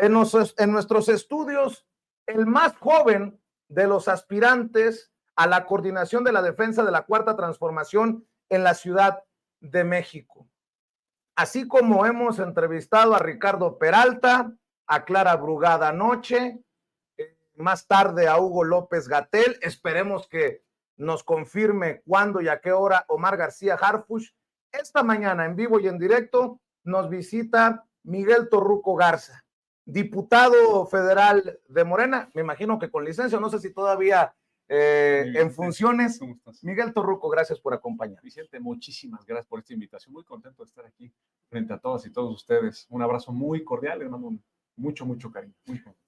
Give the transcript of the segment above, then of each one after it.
en nuestros estudios, el más joven de los aspirantes a la coordinación de la defensa de la Cuarta Transformación en la Ciudad de México. Así como hemos entrevistado a Ricardo Peralta, a Clara Brugada anoche, más tarde a Hugo López-Gatell, esperemos que nos confirme cuándo y a qué hora Omar García Harfuch. Esta mañana, en vivo y en directo, nos visita Miguel Torruco Garza, diputado federal de Morena, me imagino que con licencia, no sé si todavía en funciones. ¿Cómo estás? Miguel Torruco, gracias por acompañarnos. Vicente, muchísimas gracias por esta invitación. Muy contento de estar aquí frente a todas y todos ustedes. Un abrazo muy cordial, le mando mucho cariño. Muy contento.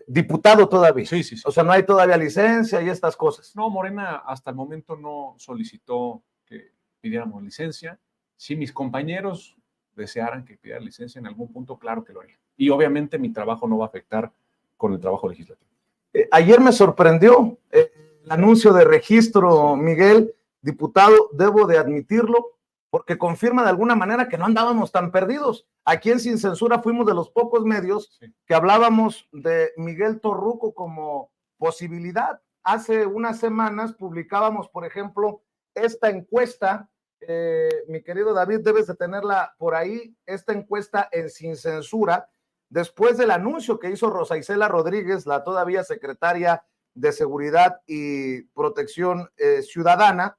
Diputado todavía. Sí. O sea, no hay todavía licencia y estas cosas. No, Morena hasta el momento no solicitó que pidiéramos licencia. Si mis compañeros desearan que pidiera licencia en algún punto, claro que lo haría. Y obviamente mi trabajo no va a afectar con el trabajo legislativo. Ayer me sorprendió el anuncio de registro, Miguel, diputado, debo de admitirlo, porque confirma de alguna manera que no andábamos tan perdidos. Aquí en Sin Censura fuimos de los pocos medios que hablábamos de Miguel Torruco como posibilidad. Hace unas semanas publicábamos, por ejemplo, esta encuesta, mi querido David, debes de tenerla por ahí, esta encuesta en Sin Censura, después del anuncio que hizo Rosa Isela Rodríguez, la todavía secretaria de Seguridad y Protección Ciudadana,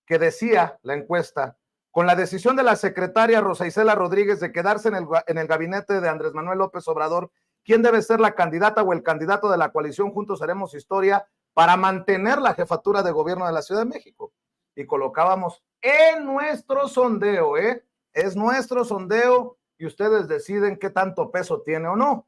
que decía la encuesta: con la decisión de la secretaria Rosa Isela Rodríguez de quedarse en el gabinete de Andrés Manuel López Obrador, ¿quién debe ser la candidata o el candidato de la coalición Juntos Haremos Historia para mantener la jefatura de gobierno de la Ciudad de México? Y colocábamos en nuestro sondeo, es nuestro sondeo, y ustedes deciden qué tanto peso tiene o no.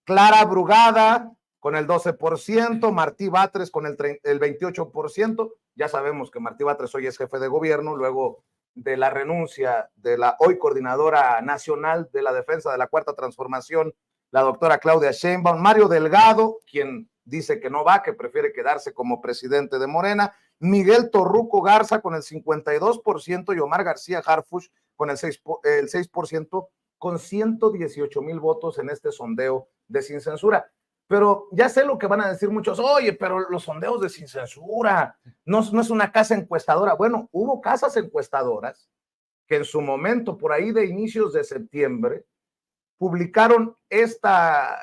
Clara Brugada con el 12%, Martí Batres con el 28%. Ya sabemos que Martí Batres hoy es jefe de gobierno, luego de la renuncia de la hoy coordinadora nacional de la defensa de la Cuarta Transformación, la doctora Claudia Sheinbaum. Mario Delgado, quien dice que no va, que prefiere quedarse como presidente de Morena. Miguel Torruco Garza con el 52% y Omar García Harfuch con el 6%, con 118,000 votos en este sondeo de Sin Censura. Pero ya sé lo que van a decir muchos: oye, pero los sondeos de Sin Censura no es una casa encuestadora. Bueno, hubo casas encuestadoras que en su momento, por ahí de inicios de septiembre, publicaron esta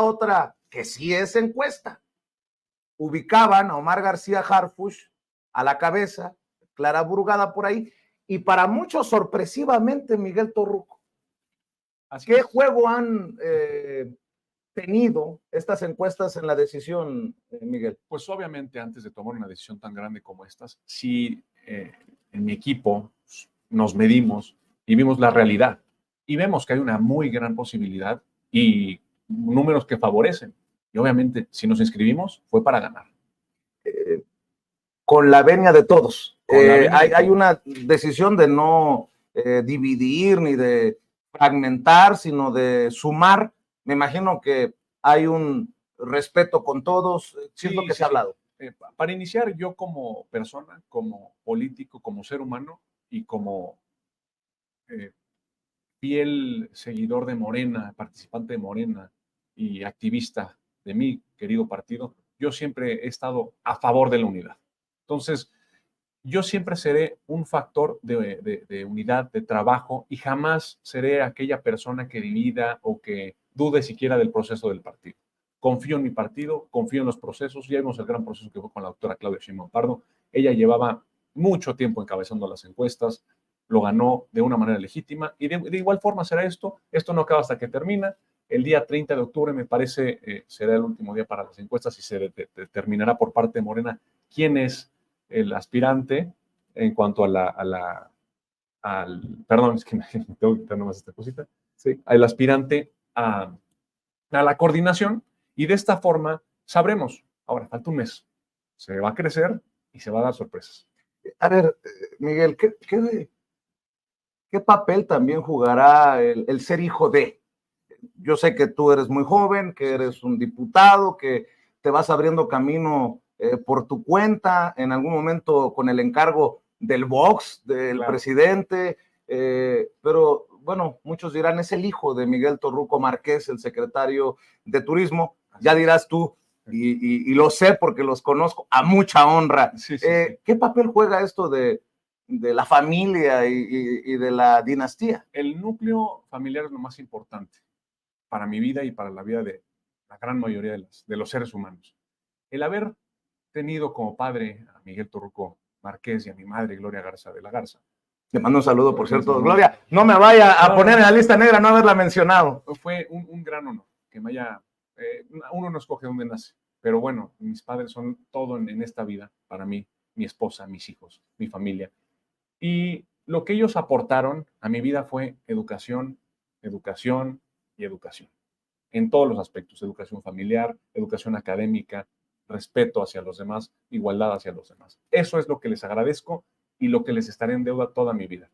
otra que sí es encuesta. Ubicaban a Omar García Harfuch a la cabeza, Clara Brugada por ahí, y para muchos sorpresivamente Miguel Torruco. ¿Qué juego han tenido estas encuestas en la decisión, Miguel? Pues obviamente antes de tomar una decisión tan grande como estas, sí, en mi equipo nos medimos y vimos la realidad y vemos que hay una muy gran posibilidad y números que favorecen. Y obviamente si nos inscribimos fue para ganar. Con la venia de todos. Hay una decisión de no dividir ni de fragmentar, sino de sumar. Me imagino que hay un respeto con todos. Siento que se ha hablado. Para iniciar, yo como persona, como político, como ser humano y como fiel seguidor de Morena, participante de Morena y activista de mi querido partido, yo siempre he estado a favor de la unidad. Entonces, yo siempre seré un factor de unidad, de trabajo, y jamás seré aquella persona que divida o que dude siquiera del proceso del partido. Confío en mi partido, confío en los procesos. Ya vimos el gran proceso que fue con la doctora Claudia Sheinbaum Pardo. Ella llevaba mucho tiempo encabezando las encuestas, lo ganó de una manera legítima, y de igual forma será esto. Esto no acaba hasta que termina. El día 30 de octubre, me parece, será el último día para las encuestas y se determinará por parte de Morena quién es el aspirante en cuanto perdón, es que me tengo que quitar nomás esta cosita, sí, el aspirante a la coordinación, y de esta forma sabremos. Ahora, falta un mes, se va a crecer y se va a dar sorpresas. A ver, Miguel, ¿qué papel también jugará el ser hijo de? Yo sé que tú eres muy joven, que eres un diputado, que te vas abriendo camino por tu cuenta, en algún momento con el encargo del box, del presidente, pero bueno, muchos dirán, es el hijo de Miguel Torruco Márquez, el secretario de Turismo. Ya dirás tú, y lo sé porque los conozco a mucha honra. Sí, sí, sí. ¿Qué papel juega esto de la familia y de la dinastía? El núcleo familiar es lo más importante para mi vida y para la vida de la gran mayoría de los seres humanos. El haber tenido como padre a Miguel Torruco Márquez y a mi madre Gloria Garza de la Garza. Te mando un saludo, por cierto. Gloria, no me vaya a poner en la lista negra, no haberla mencionado. Fue un gran honor que me haya... uno no escoge dónde nace, pero bueno, mis padres son todo en esta vida para mí, mi esposa, mis hijos, mi familia. Y lo que ellos aportaron a mi vida fue educación, educación y educación. En todos los aspectos, educación familiar, educación académica, respeto hacia los demás, igualdad hacia los demás. Eso es lo que les agradezco y lo que les estaré en deuda toda mi vida.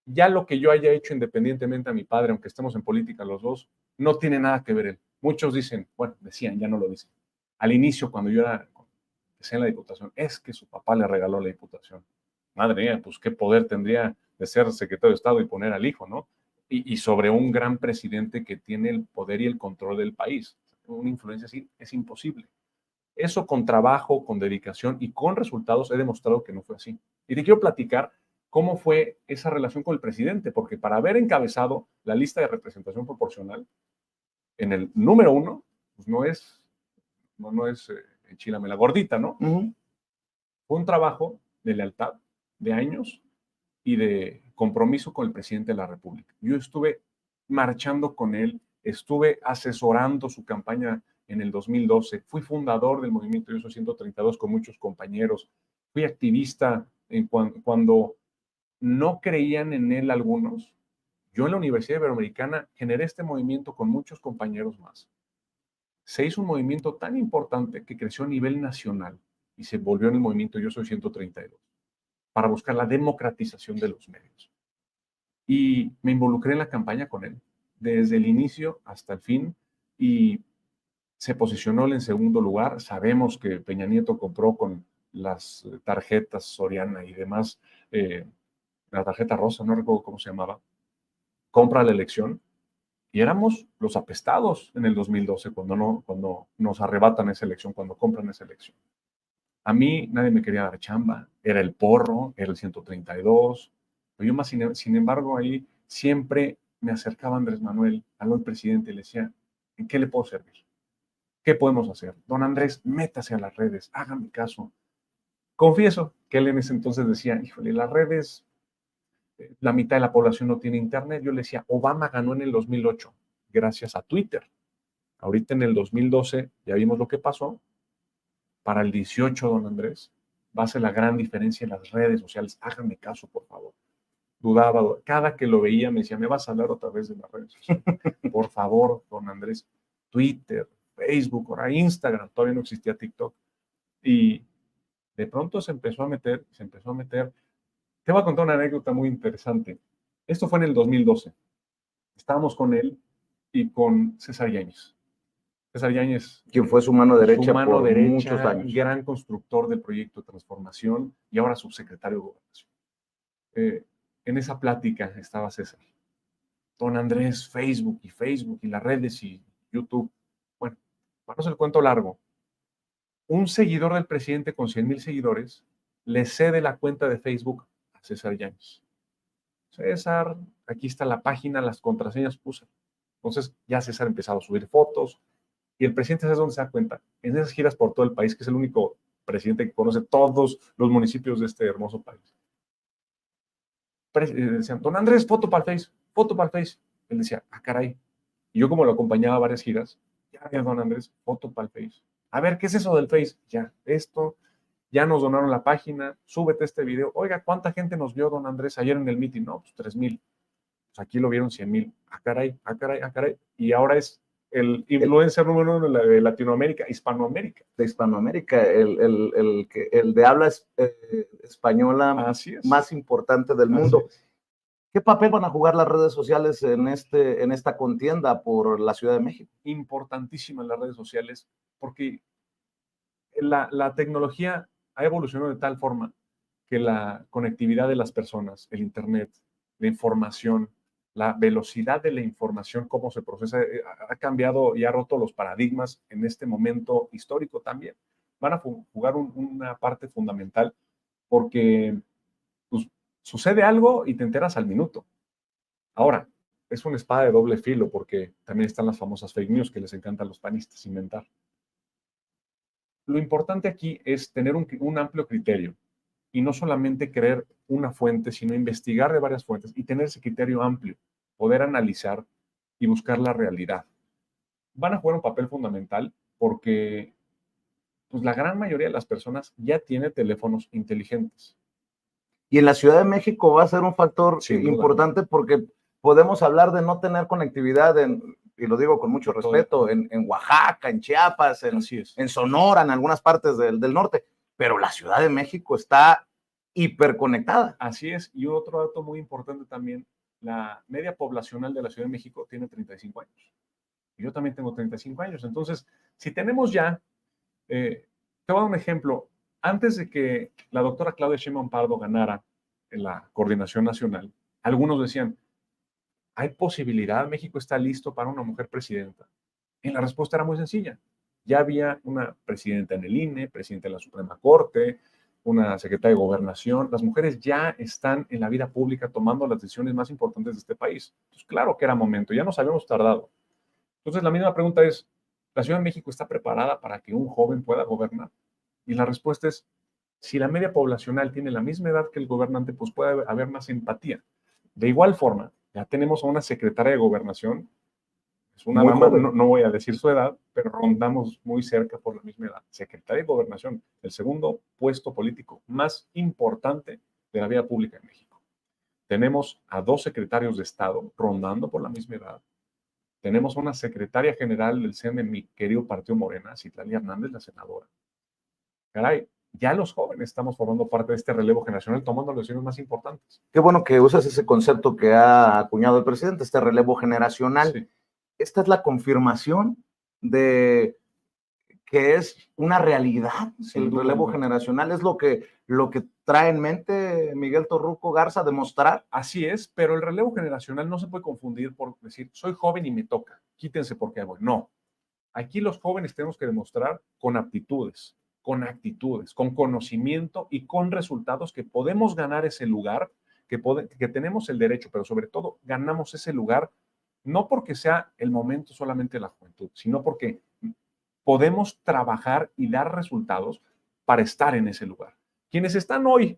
Ya lo que yo haya hecho independientemente a mi padre, aunque estemos en política los dos, no tiene nada que ver él. Muchos dicen, bueno, decían, ya no lo dicen. Al inicio, cuando yo empecé en la diputación, es que su papá le regaló la diputación. Madre mía, pues qué poder tendría de ser secretario de Estado y poner al hijo, ¿no? Y sobre un gran presidente que tiene el poder y el control del país. Una influencia así es imposible. Eso con trabajo, con dedicación y con resultados he demostrado que no fue así. Y te quiero platicar cómo fue esa relación con el presidente, porque para haber encabezado la lista de representación proporcional, en el número 1, pues no es enchilame la gordita, ¿no? Fue un trabajo de lealtad, de años y de compromiso con el presidente de la República. Yo estuve marchando con él, estuve asesorando su campaña en el 2012, fui fundador del movimiento Yo Soy 132 con muchos compañeros, fui activista cuando no creían en él algunos. Yo en la Universidad Iberoamericana generé este movimiento con muchos compañeros más. Se hizo un movimiento tan importante que creció a nivel nacional y se volvió en el movimiento Yo Soy 132 para buscar la democratización de los medios. Y me involucré en la campaña con él, desde el inicio hasta el fin, y se posicionó en segundo lugar. Sabemos que Peña Nieto compró con las tarjetas Soriana y demás, la tarjeta rosa, no recuerdo cómo se llamaba, compra la elección, y éramos los apestados en el 2012 cuando nos arrebatan esa elección, cuando compran esa elección. A mí nadie me quería dar chamba, era el porro, era el 132, pero yo más, sin embargo, ahí siempre me acercaba Andrés Manuel, al hoy presidente, y le decía, ¿en qué le puedo servir? ¿Qué podemos hacer? Don Andrés, métase a las redes, hágame caso. Confieso que él en ese entonces decía, híjole, las redes, la mitad de la población no tiene internet. Yo le decía, Obama ganó en el 2008 gracias a Twitter. Ahorita en el 2012 ya vimos lo que pasó. Para el 18, don Andrés, va a ser la gran diferencia en las redes sociales. Háganme caso, por favor. Dudaba, cada que lo veía me decía, ¿me vas a hablar otra vez de las redes sociales? Por favor, don Andrés. Twitter, Facebook, ahora Instagram, todavía no existía TikTok. Y de pronto se empezó a meter. Te voy a contar una anécdota muy interesante. Esto fue en el 2012. Estábamos con él y con César Yáñez. César Yáñez, quien fue su mano derecha por muchos años. Gran constructor del proyecto de transformación y ahora subsecretario de Gobernación. En esa plática estaba César. Don Andrés, Facebook y las redes y YouTube. Bueno, para no ser el cuento largo, un seguidor del presidente con 100,000 seguidores le cede la cuenta de Facebook a César Yáñez. César, aquí está la página, las contraseñas puse. Entonces ya César ha empezado a subir fotos y el presidente, ¿sabes dónde se da cuenta? En esas giras por todo el país, que es el único presidente que conoce todos los municipios de este hermoso país. Decían, don Andrés, foto para el Face. Él decía, caray. Y yo como lo acompañaba a varias giras, ya, don Andrés, foto para el Face. A ver, ¿qué es eso del Face? Ya, esto, ya nos donaron la página, súbete este video. Oiga, ¿cuánta gente nos vio, don Andrés, ayer en el meeting? No, pues 3,000. Pues aquí lo vieron 100,000. Caray. Y ahora es el influencer número 1 de Latinoamérica, Hispanoamérica. De Hispanoamérica, el de habla española más importante del mundo. ¿Qué papel van a jugar las redes sociales en esta contienda por la Ciudad de México? Importantísimas las redes sociales, porque la tecnología ha evolucionado de tal forma que la conectividad de las personas, el Internet, la información, la velocidad de la información, cómo se procesa, ha cambiado y ha roto los paradigmas en este momento histórico también. Van a jugar una parte fundamental porque pues, sucede algo y te enteras al minuto. Ahora, es una espada de doble filo porque también están las famosas fake news que les encantan a los panistas inventar. Lo importante aquí es tener un amplio criterio y no solamente creer una fuente, sino investigar de varias fuentes y tener ese criterio amplio, poder analizar y buscar la realidad. Van a jugar un papel fundamental porque pues, la gran mayoría de las personas ya tiene teléfonos inteligentes. Y en la Ciudad de México va a ser un factor importante porque podemos hablar de no tener conectividad, y lo digo con mucho respeto, en Oaxaca, en Chiapas, en Sonora, en algunas partes del norte, pero la Ciudad de México está hiperconectada. Así es, y otro dato muy importante también, la media poblacional de la Ciudad de México tiene 35 años. Y yo también tengo 35 años, entonces, si tenemos ya, te voy a dar un ejemplo, antes de que la doctora Claudia Sheinbaum Pardo ganara en la coordinación nacional, algunos decían, ¿hay posibilidad? ¿México está listo para una mujer presidenta? Y la respuesta era muy sencilla. Ya había una presidenta en el INE, presidenta de la Suprema Corte, una secretaria de Gobernación. Las mujeres ya están en la vida pública tomando las decisiones más importantes de este país. Entonces, claro que era momento, ya nos habíamos tardado. Entonces, la misma pregunta es, ¿la Ciudad de México está preparada para que un joven pueda gobernar? Y la respuesta es, si la media poblacional tiene la misma edad que el gobernante, pues puede haber más empatía. De igual forma, ya tenemos a una secretaria de Gobernación, es una dama, no voy a decir su edad, pero rondamos muy cerca por la misma edad. Secretaria de Gobernación, el segundo puesto político más importante de la vida pública en México. Tenemos a 2 secretarios de Estado rondando por la misma edad. Tenemos una secretaria general del CEN de mi querido partido Morena, Citlali Hernández, la senadora. Caray, ya los jóvenes estamos formando parte de este relevo generacional, tomando las decisiones más importantes. Qué bueno que usas ese concepto que ha acuñado el presidente, este relevo generacional. Sí. Esta es la confirmación de que es una realidad. El relevo generacional es lo que trae en mente Miguel Torruco Garza demostrar. Así es, pero el relevo generacional no se puede confundir por decir, soy joven y me toca, quítense porque voy. No, aquí los jóvenes tenemos que demostrar con aptitudes, con actitudes, con conocimiento y con resultados que podemos ganar ese lugar, que tenemos el derecho, pero sobre todo ganamos ese lugar no porque sea el momento solamente de la juventud, sino porque podemos trabajar y dar resultados para estar en ese lugar. Quienes están hoy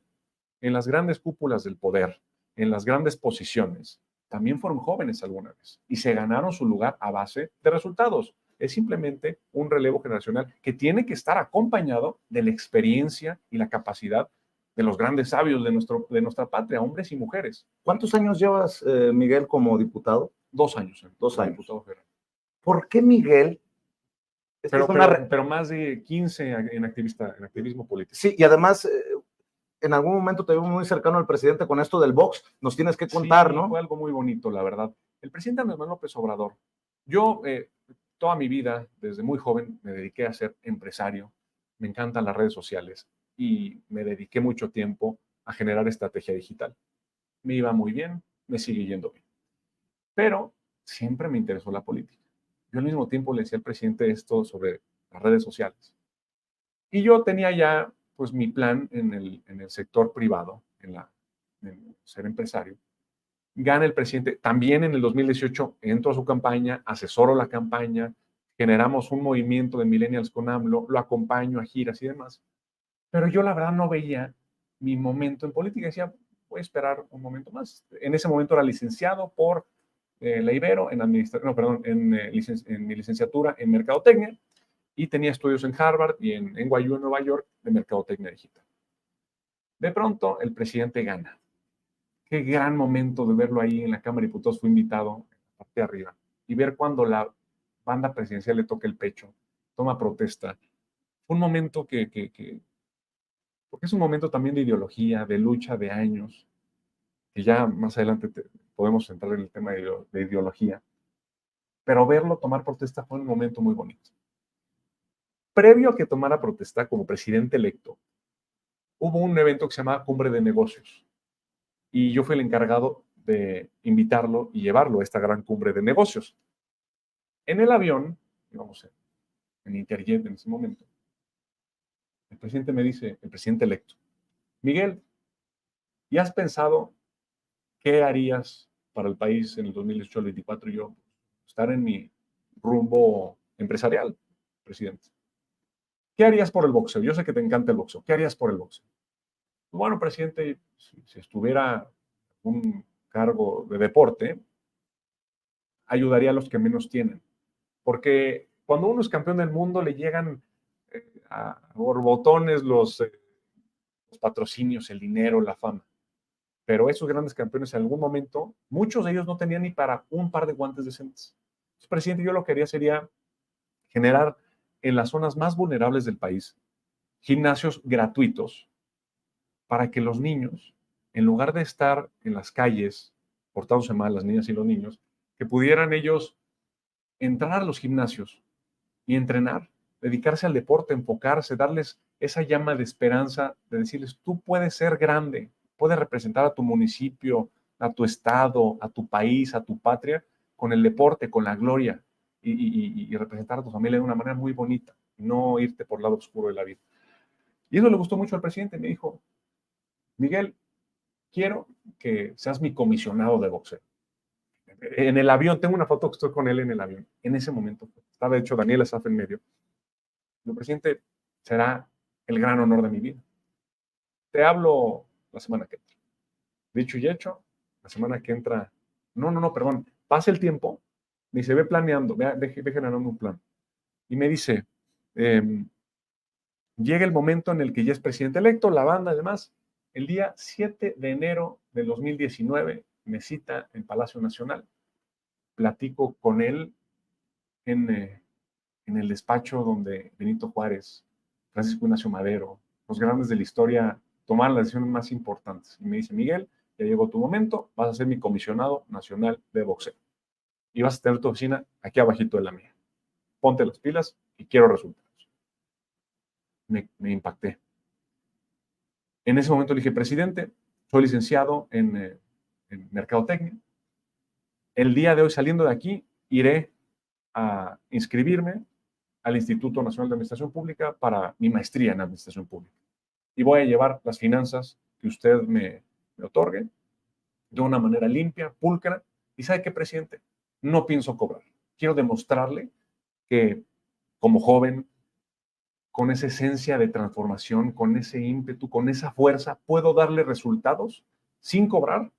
en las grandes cúpulas del poder, en las grandes posiciones, también fueron jóvenes alguna vez y se ganaron su lugar a base de resultados. Es simplemente un relevo generacional que tiene que estar acompañado de la experiencia y la capacidad de los grandes sabios de nuestra patria, hombres y mujeres. ¿Cuántos años llevas, Miguel, como diputado? 2 años. 2 años. ¿Por qué Miguel? Pero más de 15 en activismo político. Sí, y además, en algún momento te vimos muy cercano al presidente con esto del box. Nos tienes que contar, sí, ¿no? Fue algo muy bonito, la verdad. El presidente Andrés Manuel López Obrador, yo toda mi vida, desde muy joven, me dediqué a ser empresario. Me encantan las redes sociales y me dediqué mucho tiempo a generar estrategia digital. Me iba muy bien, me sigue yendo bien. Pero siempre me interesó la política. Yo al mismo tiempo le decía al presidente esto sobre las redes sociales. Y yo tenía ya, pues, mi plan en el sector privado, en ser empresario. Gana el presidente. También en el 2018 entro a su campaña, asesoro la campaña, generamos un movimiento de millennials con AMLO, lo acompaño a giras y demás. Pero yo la verdad no veía mi momento en política. Decía, voy a esperar un momento más. En ese momento era licenciado por la Ibero en mi licenciatura en Mercadotecnia y tenía estudios en Harvard y en NYU en Nueva York de Mercadotecnia Digital. De pronto el presidente gana. Qué gran momento de verlo ahí en la Cámara de Diputados. Fue invitado en la parte de arriba y ver cuando la banda presidencial le toca el pecho, toma protesta. Fue un momento porque es un momento también de ideología, de lucha de años, que ya más adelante podemos entrar en el tema de ideología, pero verlo tomar protesta fue un momento muy bonito. Previo a que tomara protesta como presidente electo, hubo un evento que se llamaba Cumbre de Negocios y yo fui el encargado de invitarlo y llevarlo a esta gran cumbre de negocios. En el avión, íbamos en Interjet en ese momento, el presidente me dice, el presidente electo, Miguel, ¿y has pensado qué harías para el país en el 2018 al 24? Y yo, estar en mi rumbo empresarial, presidente. ¿Qué harías por el boxeo? Yo sé que te encanta el boxeo. ¿Qué harías por el boxeo? Bueno, presidente, si estuviera un cargo de deporte, ayudaría a los que menos tienen. Porque cuando uno es campeón del mundo, le llegan a borbotones los patrocinios, el dinero, la fama. Pero esos grandes campeones en algún momento, muchos de ellos no tenían ni para un par de guantes decentes. Entonces, presidente, yo lo que haría sería generar en las zonas más vulnerables del país gimnasios gratuitos para que los niños, en lugar de estar en las calles portándose mal, las niñas y los niños, que pudieran ellos entrar a los gimnasios y entrenar, dedicarse al deporte, enfocarse, darles esa llama de esperanza, de decirles, tú puedes ser grande, puedes representar a tu municipio, a tu estado, a tu país, a tu patria, con el deporte, con la gloria, y representar a tu familia de una manera muy bonita, no irte por el lado oscuro de la vida. Y eso le gustó mucho al presidente, me dijo, Miguel, quiero que seas mi comisionado de boxeo. En el avión, tengo una foto que estoy con él en el avión, en ese momento, estaba de hecho Daniel Asaf en medio. El presidente, será el gran honor de mi vida. Te hablo la semana que entra. Dicho y hecho, la semana que entra, perdón, pasa el tiempo, me dice, ve planeando, ve generando un plan. Y me dice, llega el momento en el que ya es presidente electo, la banda, además, el día 7 de enero de 2019 me cita en Palacio Nacional. Platico con él en el despacho donde Benito Juárez, Francisco Ignacio Madero, los grandes de la historia tomaron las decisiones más importantes. Y me dice, Miguel, ya llegó tu momento, vas a ser mi comisionado nacional de boxeo. Y vas a tener tu oficina aquí abajito de la mía. Ponte las pilas y quiero resultados. Me impacté. En ese momento le dije, presidente, soy licenciado en mercadotecnia. El día de hoy, saliendo de aquí, iré a inscribirme al Instituto Nacional de Administración Pública para mi maestría en Administración Pública. Y voy a llevar las finanzas que usted me otorgue de una manera limpia, pulcra. ¿Y sabe qué, presidente? No pienso cobrar. Quiero demostrarle que como joven, con esa esencia de transformación, con ese ímpetu, con esa fuerza, puedo darle resultados sin cobrar.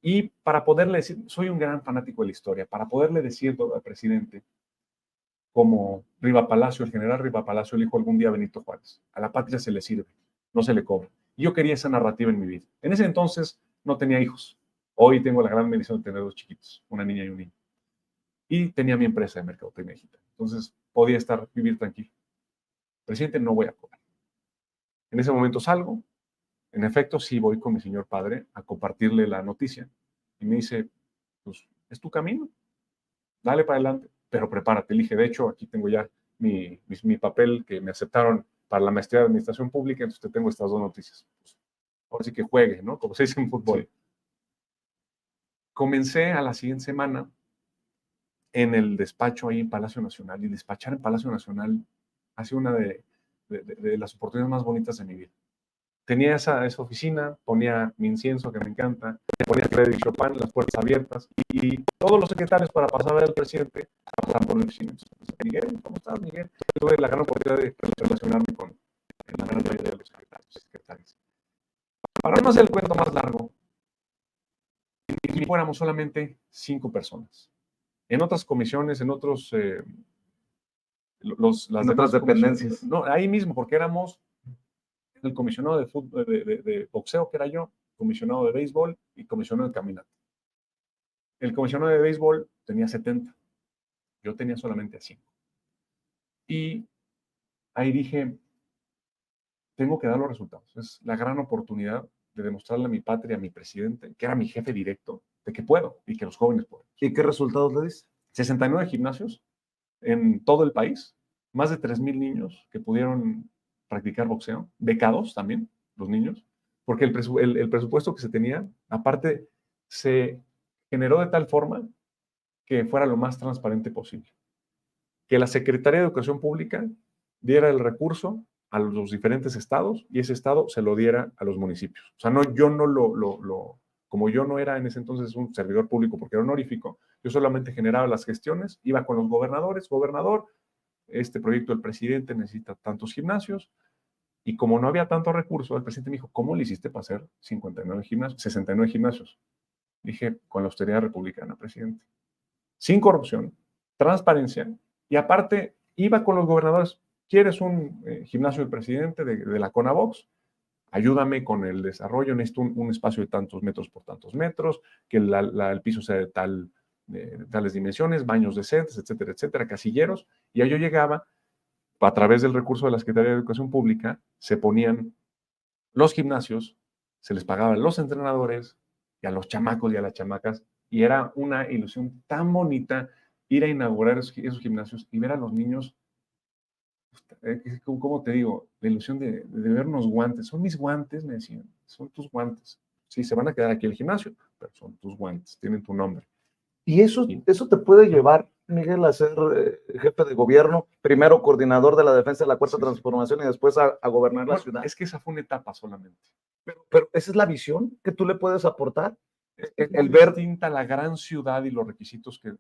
Y para poderle decir, soy un gran fanático de la historia, para poderle decir al presidente, como Riva Palacio, el general Riva Palacio le dijo algún día a Benito Juárez, a la patria se le sirve, no se le cobra. Y yo quería esa narrativa en mi vida. En ese entonces no tenía hijos. Hoy tengo la gran bendición de tener dos chiquitos, una niña y un niño. Y tenía mi empresa de mercadotecnia digital. Entonces podía vivir tranquilo. Presidente, no voy a cobrar. En ese momento salgo. En efecto, sí voy con mi señor padre a compartirle la noticia. Y me dice, pues, es tu camino. Dale para adelante, pero prepárate. Le dije, de hecho, aquí tengo ya mi papel que me aceptaron para la maestría de Administración Pública, entonces te tengo estas dos noticias. Pues, ahora sí que juegue, ¿no? Como se dice en fútbol. Sí. Comencé a la siguiente semana en el despacho ahí en Palacio Nacional, y despachar en Palacio Nacional ha sido una de las oportunidades más bonitas de mi vida. Tenía esa oficina, ponía mi incienso, que me encanta, ponía Frédéric Chopin, las puertas abiertas, y todos los secretarios para pasar a ver al presidente pasaban por mi oficina. Miguel, ¿cómo estás, Miguel? Tuve la gran oportunidad de relacionarme con la gran mayoría de los secretarios. Para no hacer el cuento más largo, y fuéramos solamente 5 personas. En otras comisiones, en otros... las otras dependencias. No, ahí mismo, porque éramos el comisionado de fútbol, de boxeo, que era yo, comisionado de béisbol y comisionado de caminata. El comisionado de béisbol tenía 70. Yo tenía solamente 5. Y ahí dije, tengo que dar los resultados. Es la gran oportunidad de demostrarle a mi patria, a mi presidente, que era mi jefe directo, de que puedo y que los jóvenes pueden. ¿Y qué resultados le dice? 69 gimnasios en todo el país, más de 3,000 niños que pudieron practicar boxeo, becados también, los niños, porque el presupuesto que se tenía, aparte se generó de tal forma que fuera lo más transparente posible. Que la Secretaría de Educación Pública diera el recurso a los diferentes estados y ese estado se lo diera a los municipios. O sea, no, yo no como yo no era en ese entonces un servidor público porque era honorífico, yo solamente generaba las gestiones, iba con los gobernadores, gobernador, este proyecto del presidente necesita tantos gimnasios, y como no había tanto recurso, el presidente me dijo, ¿cómo le hiciste para hacer 59 gimnasios, 69 gimnasios? Dije, con la austeridad republicana, presidente. Sin corrupción, transparencia, y aparte iba con los gobernadores, ¿quieres un gimnasio del presidente de la CONAVOX? Ayúdame con el desarrollo, necesito un espacio de tantos metros por tantos metros, que el piso sea de tales dimensiones, baños decentes, etcétera, etcétera, casilleros, y ahí yo llegaba, a través del recurso de la Secretaría de Educación Pública, se ponían los gimnasios, se les pagaban los entrenadores, y a los chamacos y a las chamacas, y era una ilusión tan bonita ir a inaugurar esos gimnasios y ver a los niños, ¿cómo te digo? La ilusión de ver unos guantes. Son mis guantes, me decían, son tus guantes. Sí, se van a quedar aquí en el gimnasio, pero son tus guantes, tienen tu nombre. Y eso te puede llevar, Miguel, a ser jefe de gobierno, primero coordinador de la defensa de la Cuarta Transformación y después a gobernar la ciudad. Es que esa fue una etapa solamente. Pero esa es la visión que tú le puedes aportar. Es muy distinta la gran ciudad y los requisitos que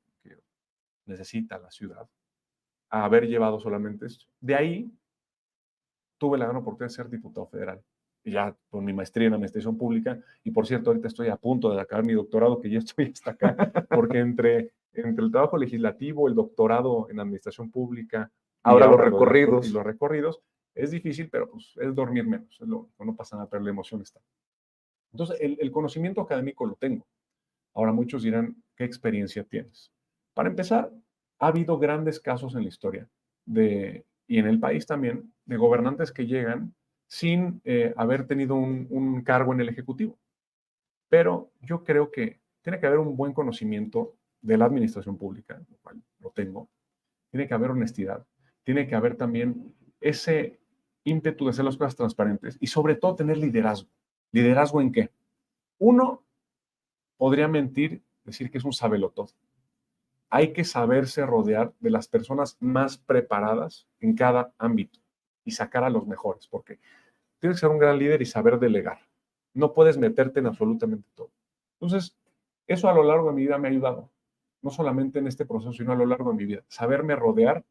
necesita la ciudad a haber llevado solamente esto. De ahí tuve la gran oportunidad de ser diputado federal. Y ya con mi maestría en administración pública, y por cierto, ahorita estoy a punto de acabar mi doctorado, que ya estoy hasta acá, porque entre el trabajo legislativo, el doctorado en administración pública, ahora los recorridos. Y los recorridos, es difícil, pero pues es dormir menos, no pasa nada, pero la emoción está. Entonces, el conocimiento académico lo tengo. Ahora muchos dirán, ¿qué experiencia tienes? Para empezar, ha habido grandes casos en la historia y en el país también, de gobernantes que llegan sin haber tenido un cargo en el Ejecutivo. Pero yo creo que tiene que haber un buen conocimiento de la administración pública, lo cual lo tengo. Tiene que haber honestidad. Tiene que haber también ese ímpetu de hacer las cosas transparentes y sobre todo tener liderazgo. ¿Liderazgo en qué? Uno podría mentir, decir que es un sabelotodo. Hay que saberse rodear de las personas más preparadas en cada ámbito y sacar a los mejores, porque tienes que ser un gran líder y saber delegar. No puedes meterte en absolutamente todo. Entonces, eso a lo largo de mi vida me ha ayudado. No solamente en este proceso, sino a lo largo de mi vida. Saberme rodear,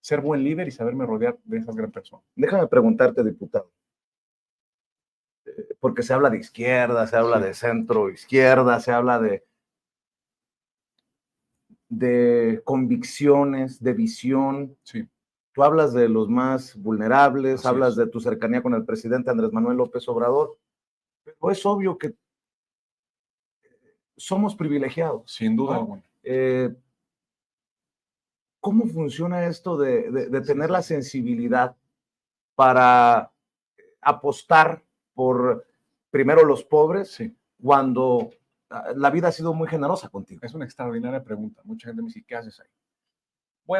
ser buen líder y saberme rodear de esas grandes personas. Déjame preguntarte, diputado, porque se habla de izquierda, se habla de centro izquierda, se habla de convicciones, de visión. Sí. Tú hablas de los más vulnerables, hablas de tu cercanía con el presidente Andrés Manuel López Obrador, pero es obvio que somos privilegiados. Sin duda alguna. ¿Cómo funciona esto de tener la sensibilidad para apostar por primero los pobres cuando la vida ha sido muy generosa contigo? Es una extraordinaria pregunta. Mucha gente me dice, ¿qué haces ahí?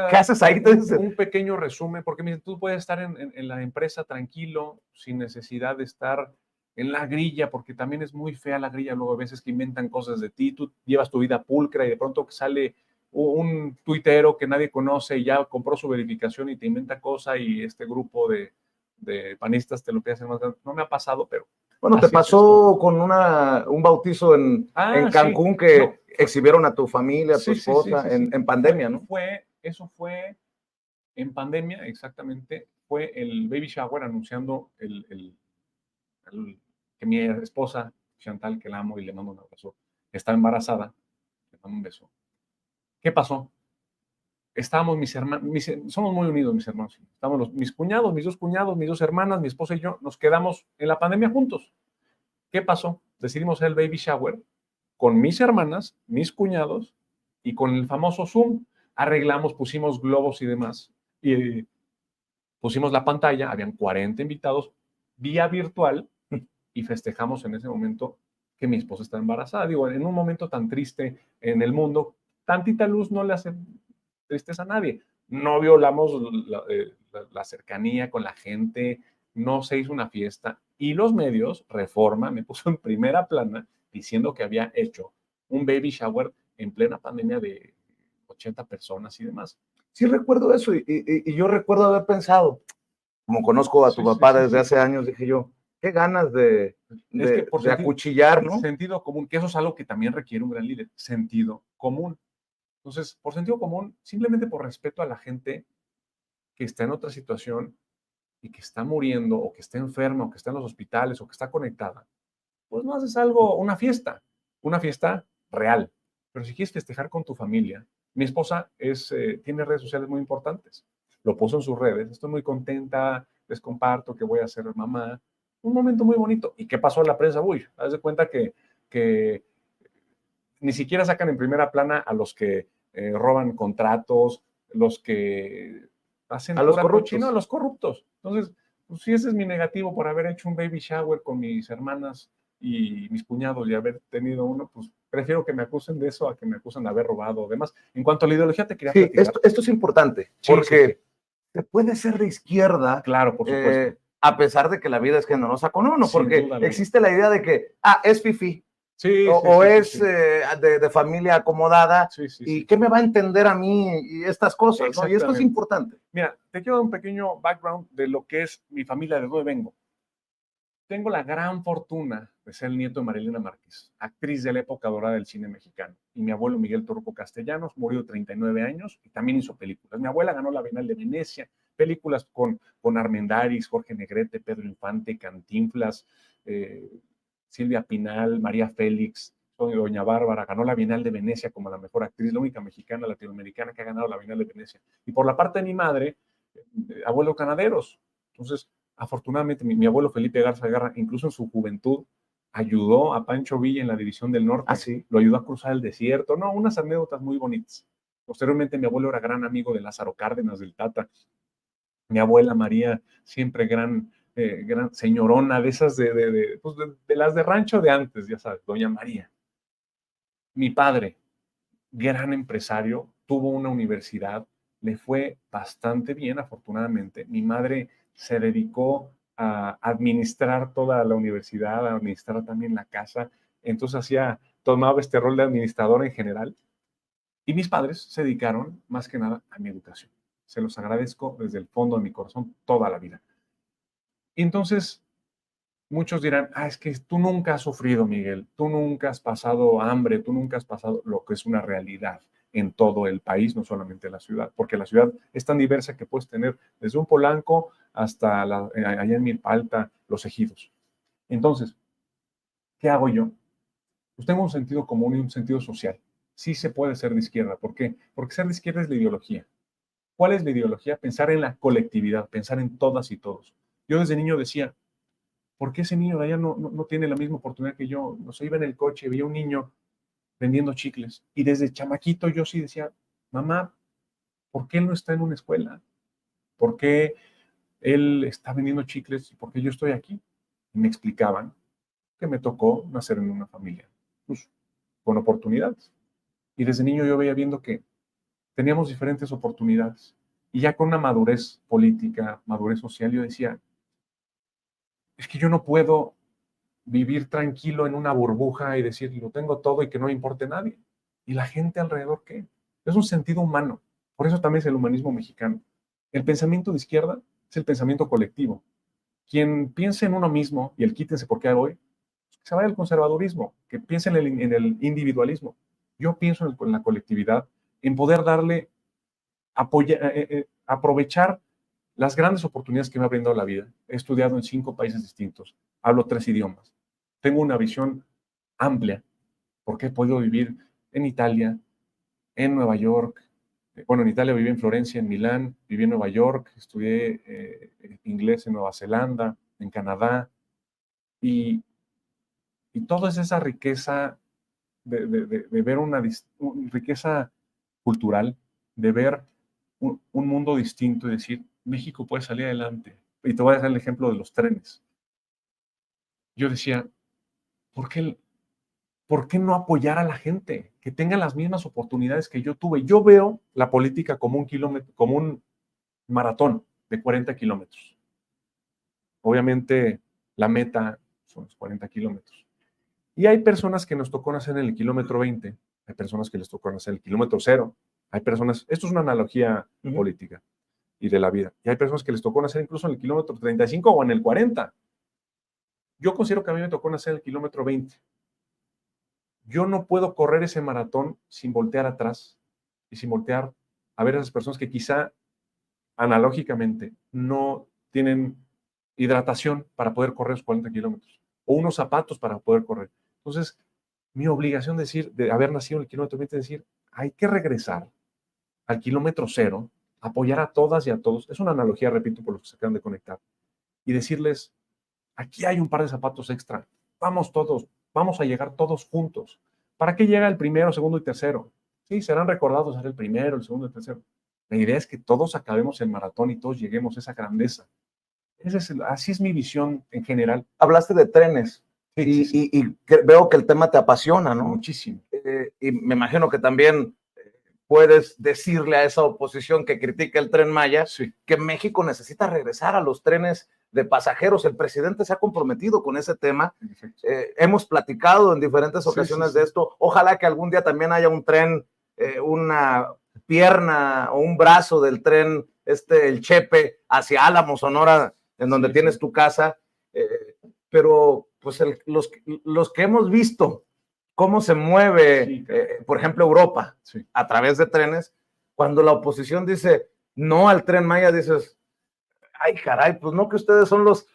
¿Qué haces ahí? Un pequeño resumen, porque me dicen, tú puedes estar en la empresa tranquilo, sin necesidad de estar en la grilla, porque también es muy fea la grilla, luego a veces que inventan cosas de ti, tú llevas tu vida pulcra y de pronto sale un tuitero que nadie conoce y ya compró su verificación y te inventa cosa y este grupo de panistas te lo pide hacer más grande. No me ha pasado, pero... Bueno, te pasó con un bautizo en Cancún que exhibieron a tu familia, a tu esposa, en pandemia, ¿no? Eso fue en pandemia, exactamente. Fue el baby shower anunciando que mi esposa, Chantal, que la amo y le mando un abrazo, está embarazada. Le mando un beso. ¿Qué pasó? Estábamos mis hermanos, somos muy unidos mis hermanos. Estábamos mis cuñados, mis dos cuñados, mis dos hermanas, mi esposa y yo, nos quedamos en la pandemia juntos. ¿Qué pasó? Decidimos hacer el baby shower con mis hermanas, mis cuñados y con el famoso Zoom. Arreglamos, pusimos globos y demás. Y pusimos la pantalla, habían 40 invitados, vía virtual, y festejamos en ese momento que mi esposa está embarazada. Digo, en un momento tan triste en el mundo, tantita luz no le hace tristeza a nadie. No violamos la cercanía con la gente, no se hizo una fiesta. Y los medios, Reforma, me puso en primera plana diciendo que había hecho un baby shower en plena pandemia de 80 personas y demás. Sí recuerdo eso y yo recuerdo haber pensado, como conozco a tu papá desde hace años, dije yo, qué ganas de acuchillar, ¿no? Sentido común, que eso es algo que también requiere un gran líder, sentido común. Entonces, por sentido común, simplemente por respeto a la gente que está en otra situación y que está muriendo o que está enferma o que está en los hospitales o que está conectada, pues no haces algo, una fiesta real. Pero si quieres festejar con tu familia, mi esposa tiene redes sociales muy importantes. Lo puso en sus redes, estoy muy contenta, les comparto que voy a ser mamá. Un momento muy bonito. ¿Y qué pasó en la prensa? Uy, haz de cuenta que ni siquiera sacan en primera plana a los que roban contratos, los que hacen a los pura corruptos. cochina, a los corruptos. Entonces, pues sí, ese es mi negativo por haber hecho un baby shower con mis hermanas y mis cuñados y haber tenido uno, pues prefiero que me acusen de eso a que me acusen de haber robado o demás. En cuanto a la ideología, te quería platicar. Esto es importante, porque se puede ser de izquierda, claro, por supuesto. a pesar de que la vida es generosa con uno, Sin porque duda, existe la idea de que, es fifí, de familia acomodada, y qué me va a entender a mí y estas cosas, ¿no? Y esto es importante. Mira, te quiero dar un pequeño background de lo que es mi familia, de dónde vengo. Tengo la gran fortuna de ser el nieto de Marilena Márquez, actriz de la época dorada del cine mexicano. Y mi abuelo Miguel Torruco Castellanos murió de 39 años y también hizo películas. Mi abuela ganó la Bienal de Venecia, películas con Armendáriz, Jorge Negrete, Pedro Infante, Cantinflas, Silvia Pinal, María Félix, Doña Bárbara. Ganó la Bienal de Venecia como la mejor actriz, la única mexicana latinoamericana que ha ganado la Bienal de Venecia. Y por la parte de mi madre, abuelos ganaderos. Entonces, afortunadamente, mi abuelo Felipe Garza Guerra, incluso en su juventud, ayudó a Pancho Villa en la División del Norte. ¿Sí? Lo ayudó a cruzar el desierto. No, unas anécdotas muy bonitas. Posteriormente, mi abuelo era gran amigo de Lázaro Cárdenas del Tata. Mi abuela María, siempre gran señorona, de esas pues de las de rancho de antes, ya sabes, Doña María. Mi padre, gran empresario, tuvo una universidad, le fue bastante bien, afortunadamente. Mi madre se dedicó a administrar toda la universidad, a administrar también la casa, entonces tomaba este rol de administrador en general. Y mis padres se dedicaron más que nada a mi educación. Se los agradezco desde el fondo de mi corazón toda la vida. Y entonces, muchos dirán, es que tú nunca has sufrido, Miguel, tú nunca has pasado hambre, tú nunca has pasado lo que es una realidad en todo el país, no solamente en la ciudad, porque la ciudad es tan diversa que puedes tener desde un Polanco hasta allá en Milpa Alta, Los Ejidos. Entonces, ¿qué hago yo? Pues tengo un sentido común y un sentido social. Sí se puede ser de izquierda. ¿Por qué? Porque ser de izquierda es la ideología. ¿Cuál es la ideología? Pensar en la colectividad, pensar en todas y todos. Yo desde niño decía, ¿por qué ese niño de allá no tiene la misma oportunidad que yo? No sé, iba en el coche, veía un niño vendiendo chicles. Y desde chamaquito yo sí decía, mamá, ¿por qué él no está en una escuela? ¿Por qué él está vendiendo chicles y por qué yo estoy aquí? Y me explicaban que me tocó nacer en una familia, pues, con oportunidades. Y desde niño yo veía viendo que teníamos diferentes oportunidades. Y ya con una madurez política, madurez social, yo decía, es que yo no puedo vivir tranquilo en una burbuja y decir, lo tengo todo y que no me importe nadie. ¿Y la gente alrededor qué? Es un sentido humano. Por eso también es el humanismo mexicano. El pensamiento de izquierda es el pensamiento colectivo. Quien piense en uno mismo y el quítense porque hay hoy, que se vaya al conservadurismo, que piense en el individualismo. Yo pienso en la colectividad, en poder darle, aprovechar las grandes oportunidades que me ha brindado la vida. He estudiado en 5 países distintos, hablo 3 idiomas, tengo una visión amplia, porque he podido vivir en Italia, en Nueva York. Bueno, en Italia viví en Florencia, en Milán, viví en Nueva York, estudié inglés en Nueva Zelanda, en Canadá, y toda esa riqueza de ver una riqueza cultural, de ver un mundo distinto y decir, México puede salir adelante. Y te voy a dejar el ejemplo de los trenes. Yo decía, ¿por qué no apoyar a la gente? Que tenga las mismas oportunidades que yo tuve. Yo veo la política como un maratón de 40 kilómetros. Obviamente, la meta son los 40 kilómetros. Y hay personas que nos tocó nacer en el kilómetro 20, hay personas que les tocó nacer en el kilómetro 0, hay personas, esto es una analogía política y de la vida, y hay personas que les tocó nacer incluso en el kilómetro 35 o en el 40. Yo considero que a mí me tocó nacer en el kilómetro 20. Yo no puedo correr ese maratón sin voltear atrás y sin voltear a ver a esas personas que quizá analógicamente no tienen hidratación para poder correr esos 40 kilómetros o unos zapatos para poder correr. Entonces, mi obligación de haber nacido en el kilómetro 20 es decir, hay que regresar al kilómetro 0, apoyar a todas y a todos. Es una analogía, repito, por los que se acaban de conectar. Y decirles, aquí hay un par de zapatos extra. Vamos todos, vamos a llegar todos juntos. ¿Para qué llega el primero, segundo y tercero? Sí, serán recordados ser el primero, el segundo y el tercero. La idea es que todos acabemos el maratón y todos lleguemos a esa grandeza. Así es mi visión en general. Hablaste de trenes y veo que el tema te apasiona, ¿no? Muchísimo. Y me imagino que también puedes decirle a esa oposición que critica el Tren Maya que México necesita regresar a los trenes de pasajeros. El presidente se ha comprometido con ese tema. Hemos platicado en diferentes ocasiones de esto. Ojalá que algún día también haya un tren, una pierna o un brazo del tren, el Chepe, hacia Álamos, Sonora, en donde tienes tu casa. Pero pues los que hemos visto cómo se mueve, por ejemplo, Europa, a través de trenes, cuando la oposición dice no al Tren Maya, dices, ay, caray, pues no, que ustedes son los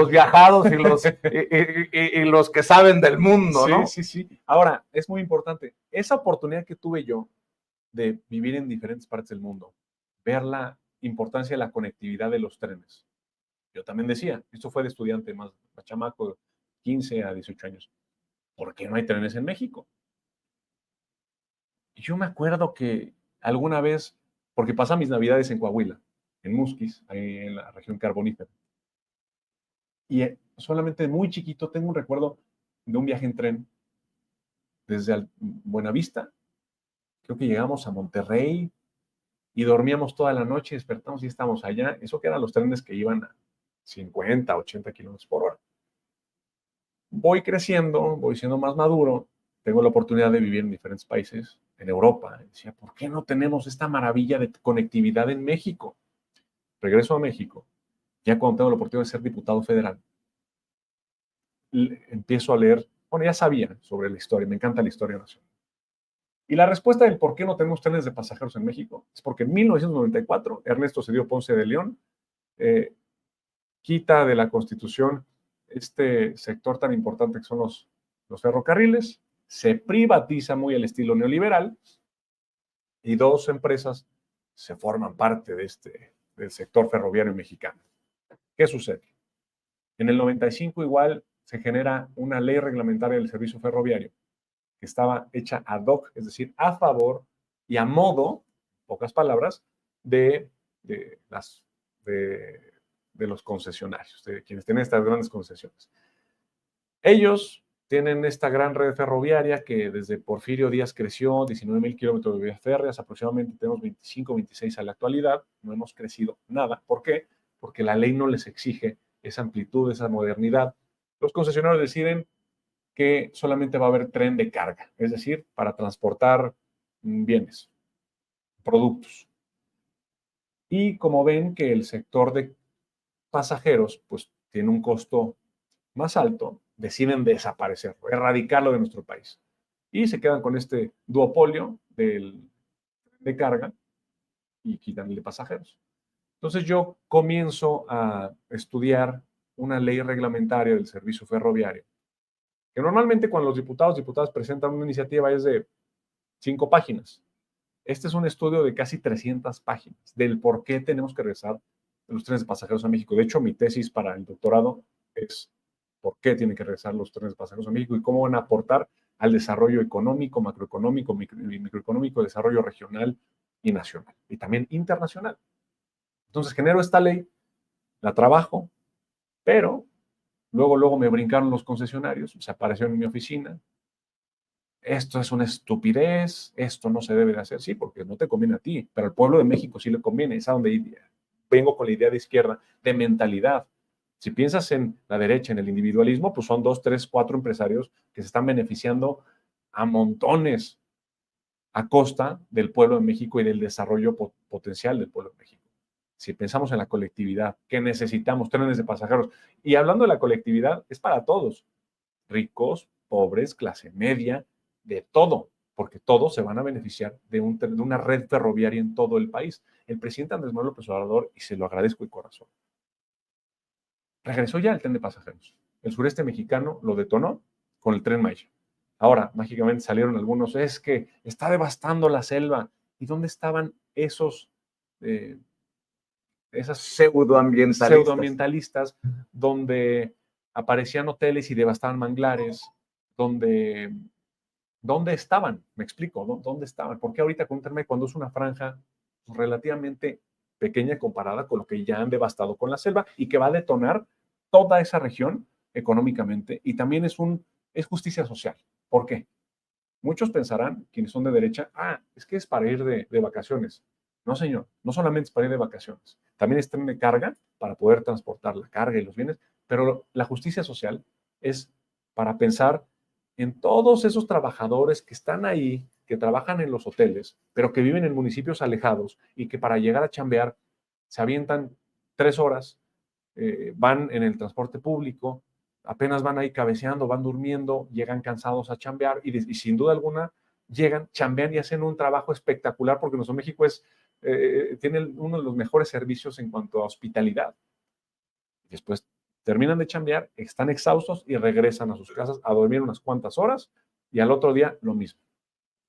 viajados y los que saben del mundo, ¿no? Sí. Ahora, es muy importante, esa oportunidad que tuve yo de vivir en diferentes partes del mundo, ver la importancia de la conectividad de los trenes. Yo también decía, esto fue de estudiante más chamaco, 15 a 18 años, ¿por qué no hay trenes en México? Y yo me acuerdo que alguna vez, porque pasé mis navidades en Coahuila, en Musquis, ahí en la región carbonífera. Y solamente muy chiquito tengo un recuerdo de un viaje en tren desde Buenavista. Creo que llegamos a Monterrey y dormíamos toda la noche, despertamos y estábamos allá. Eso que eran los trenes que iban a 50, 80 kilómetros por hora. Voy creciendo, voy siendo más maduro, tengo la oportunidad de vivir en diferentes países, en Europa. Y decía, ¿por qué no tenemos esta maravilla de conectividad en México? Regreso a México, ya cuando tengo la oportunidad de ser diputado federal, empiezo a leer, bueno, ya sabía sobre la historia, me encanta la historia nacional. Y la respuesta del por qué no tenemos trenes de pasajeros en México es porque en 1994 Ernesto Zedillo Ponce de León quita de la Constitución este sector tan importante que son los ferrocarriles, se privatiza muy al estilo neoliberal y dos empresas se forman parte del sector ferroviario mexicano. ¿Qué sucede? En el 95 igual se genera una ley reglamentaria del servicio ferroviario que estaba hecha ad hoc, es decir, a favor y a modo, pocas palabras, de los concesionarios, de quienes tienen estas grandes concesiones. Ellos tienen esta gran red ferroviaria que desde Porfirio Díaz creció, 19,000 kilómetros de vías férreas, aproximadamente tenemos 25, 26 a la actualidad, no hemos crecido nada. ¿Por qué? Porque la ley no les exige esa amplitud, esa modernidad. Los concesionarios deciden que solamente va a haber tren de carga, es decir, para transportar bienes, productos. Y como ven que el sector de pasajeros pues tiene un costo más alto, deciden desaparecerlo, erradicarlo de nuestro país. Y se quedan con este duopolio de carga y quitan el de pasajeros. Entonces yo comienzo a estudiar una ley reglamentaria del servicio ferroviario, que normalmente cuando los diputadas presentan una iniciativa es de 5 páginas. Este es un estudio de casi 300 páginas del por qué tenemos que regresar los trenes de pasajeros a México. De hecho, mi tesis para el doctorado es por qué tienen que regresar los trenes de pasajeros a México y cómo van a aportar al desarrollo económico, macroeconómico, microeconómico, desarrollo regional y nacional, y también internacional. Entonces genero esta ley, la trabajo, pero luego me brincaron los concesionarios, se apareció en mi oficina. Esto es una estupidez, esto no se debe de hacer, sí, porque no te conviene a ti, pero al pueblo de México sí le conviene, es a donde vengo con la idea de izquierda, de mentalidad. Si piensas en la derecha, en el individualismo, pues son 2, 3, 4 empresarios que se están beneficiando a montones a costa del pueblo de México y del desarrollo potencial del pueblo de México. Si pensamos en la colectividad, que necesitamos trenes de pasajeros, y hablando de la colectividad, es para todos, ricos, pobres, clase media, de todo, porque todos se van a beneficiar de una red ferroviaria en todo el país. El presidente Andrés Manuel López Obrador, y se lo agradezco de corazón, regresó ya el tren de pasajeros. El sureste mexicano lo detonó con el Tren Maya. Ahora, mágicamente salieron algunos, es que está devastando la selva. ¿Y dónde estaban esas pseudoambientalistas donde aparecían hoteles y devastaban manglares? ¿Dónde estaban? Me explico, ¿dónde estaban? Porque ahorita con Tren Maya, cuando es una franja relativamente pequeña comparada con lo que ya han devastado con la selva y que va a detonar toda esa región económicamente, y también es justicia social. ¿Por qué? Muchos pensarán, quienes son de derecha, es que es para ir de vacaciones. No, señor, no solamente es para ir de vacaciones, también es tren de carga para poder transportar la carga y los bienes, pero la justicia social es para pensar en todos esos trabajadores que están ahí, que trabajan en los hoteles, pero que viven en municipios alejados y que para llegar a chambear se avientan 3 horas, van en el transporte público, apenas van ahí cabeceando, van durmiendo, llegan cansados a chambear y sin duda alguna llegan, chambean y hacen un trabajo espectacular porque nuestro México tiene uno de los mejores servicios en cuanto a hospitalidad. Después terminan de chambear, están exhaustos y regresan a sus casas a dormir unas cuantas horas y al otro día lo mismo.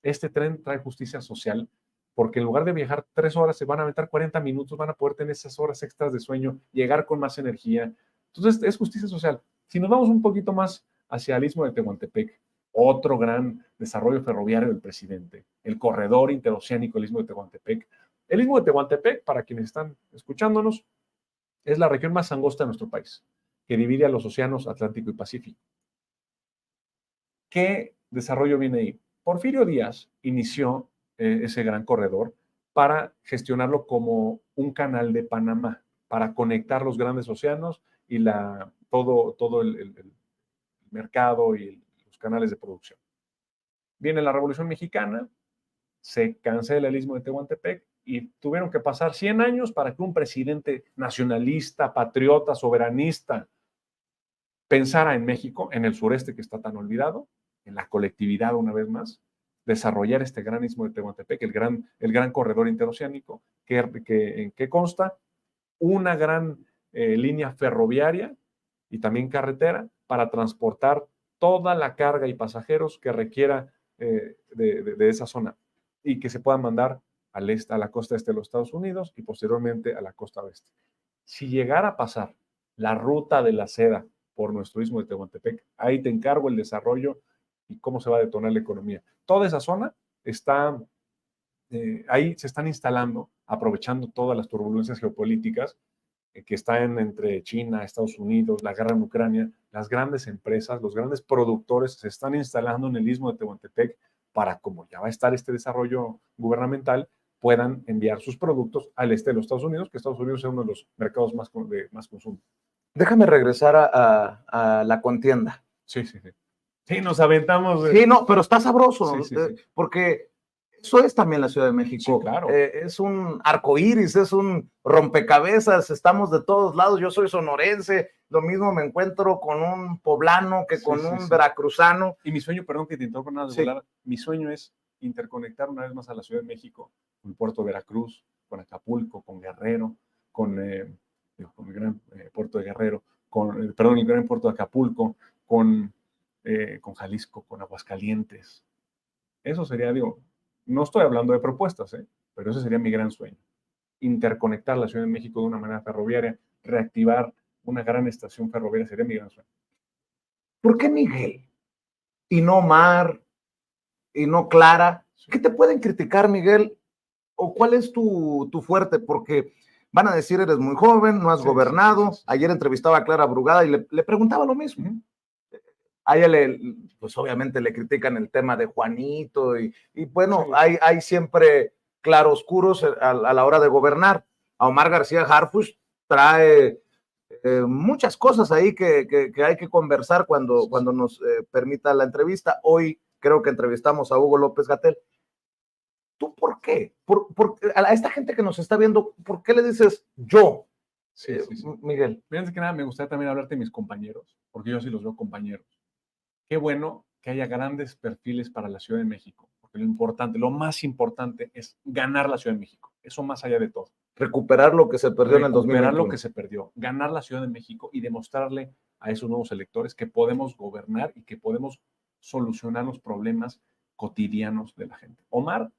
Este tren trae justicia social porque en lugar de viajar 3 horas se van a aventar 40 minutos, van a poder tener esas horas extras de sueño, llegar con más energía. Entonces es justicia social. Si nos vamos un poquito más hacia el Istmo de Tehuantepec, otro gran desarrollo ferroviario del presidente, el corredor interoceánico del Istmo de Tehuantepec. El Istmo de Tehuantepec, para quienes están escuchándonos, es la región más angosta de nuestro país, que divide a los océanos Atlántico y Pacífico. ¿Qué desarrollo viene ahí? Porfirio Díaz inició ese gran corredor para gestionarlo como un canal de Panamá, para conectar los grandes océanos y todo el mercado y los canales de producción. Viene la Revolución Mexicana, se cancela el Istmo de Tehuantepec y tuvieron que pasar 100 años para que un presidente nacionalista, patriota, soberanista, pensara en México, en el sureste que está tan olvidado, en la colectividad una vez más, desarrollar este gran Istmo de Tehuantepec, el gran corredor interoceánico, en que consta una gran línea ferroviaria y también carretera para transportar toda la carga y pasajeros que requiera de esa zona y que se puedan mandar al este, a la costa este de los Estados Unidos y posteriormente a la costa oeste. Si llegara a pasar la ruta de la seda por nuestro Istmo de Tehuantepec, ahí te encargo el desarrollo y cómo se va a detonar la economía. Toda esa zona está, ahí se están instalando, aprovechando todas las turbulencias geopolíticas que están entre China, Estados Unidos, la guerra en Ucrania, las grandes empresas, los grandes productores se están instalando en el Istmo de Tehuantepec para, como ya va a estar este desarrollo gubernamental, puedan enviar sus productos al este de los Estados Unidos, que Estados Unidos es uno de los mercados de más consumo. Déjame regresar a la contienda. Sí, sí, sí. Sí, nos aventamos. Sí, no, pero está sabroso, sí, sí, sí. Porque eso es también la Ciudad de México. Sí, claro. Es un arcoíris, es un rompecabezas, estamos de todos lados. Yo soy sonorense, lo mismo me encuentro con un poblano que con un veracruzano. Y mi sueño, perdón que te interrumpa nada de volar, mi sueño es interconectar una vez más a la Ciudad de México con el puerto de Veracruz, con Acapulco, con Guerrero, con el gran puerto de Guerrero, el gran puerto de Acapulco, con Jalisco, con Aguascalientes. Eso sería, no estoy hablando de propuestas, pero ese sería mi gran sueño. Interconectar la Ciudad de México de una manera ferroviaria, reactivar una gran estación ferroviaria, sería mi gran sueño. ¿Por qué Miguel? Y no Mar, y no Clara. ¿Qué te pueden criticar, Miguel? ¿O cuál es tu fuerte? Porque van a decir, eres muy joven, no has gobernado. Sí. Ayer entrevistaba a Clara Brugada y le preguntaba lo mismo. A ella pues obviamente le critican el tema de Juanito y bueno, sí. hay siempre claroscuros a la hora de gobernar. A Omar García Harfuch trae muchas cosas ahí que hay que conversar cuando nos permita la entrevista. Hoy creo que entrevistamos a Hugo López-Gatell. ¿Tú por qué? A esta gente que nos está viendo, ¿por qué le dices yo? Sí, sí, sí. Miguel. Fíjense que nada, me gustaría también hablarte de mis compañeros, porque yo sí los veo compañeros. Qué bueno que haya grandes perfiles para la Ciudad de México, porque lo importante, lo más importante es ganar la Ciudad de México. Eso más allá de todo. Recuperar lo que se perdió en el 2021. Recuperar lo que se perdió, ganar la Ciudad de México y demostrarle a esos nuevos electores que podemos gobernar y que podemos solucionar los problemas cotidianos de la gente. Omar,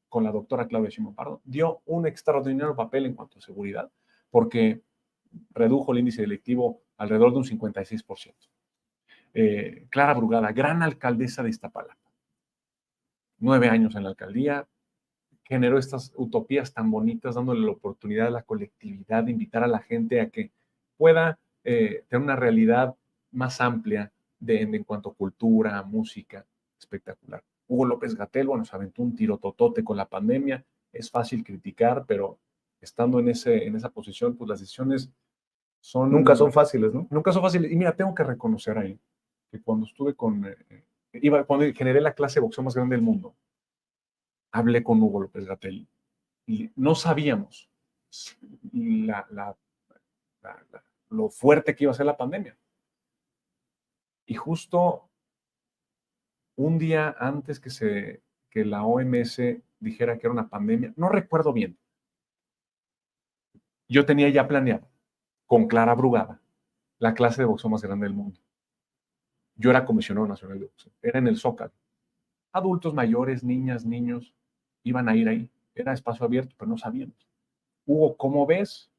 con la doctora Claudia Sheinbaum Pardo, dio un extraordinario papel en cuanto a seguridad, porque redujo el índice delictivo alrededor de un 56%. Clara Brugada, gran alcaldesa de Iztapalapa, 9 años en la alcaldía, generó estas utopías tan bonitas, dándole la oportunidad a la colectividad de invitar a la gente a que pueda tener una realidad más amplia en cuanto a cultura, música, espectacular. Hugo López-Gatell, bueno, se aventó un tirototote con la pandemia, es fácil criticar, pero estando en esa posición, pues las decisiones nunca son fáciles, ¿no? Nunca son fáciles. Y mira, tengo que reconocer ahí que cuando estuve cuando generé la clase de boxeo más grande del mundo, hablé con Hugo López-Gatell y no sabíamos lo fuerte que iba a ser la pandemia. Y justo un día antes que la OMS dijera que era una pandemia, no recuerdo bien, yo tenía ya planeado con Clara Brugada la clase de boxeo más grande del mundo. Yo era comisionado nacional de boxeo, era en el Zócalo. Adultos mayores, niñas, niños, iban a ir ahí. Era espacio abierto, pero no sabíamos. Hugo, ¿cómo ves?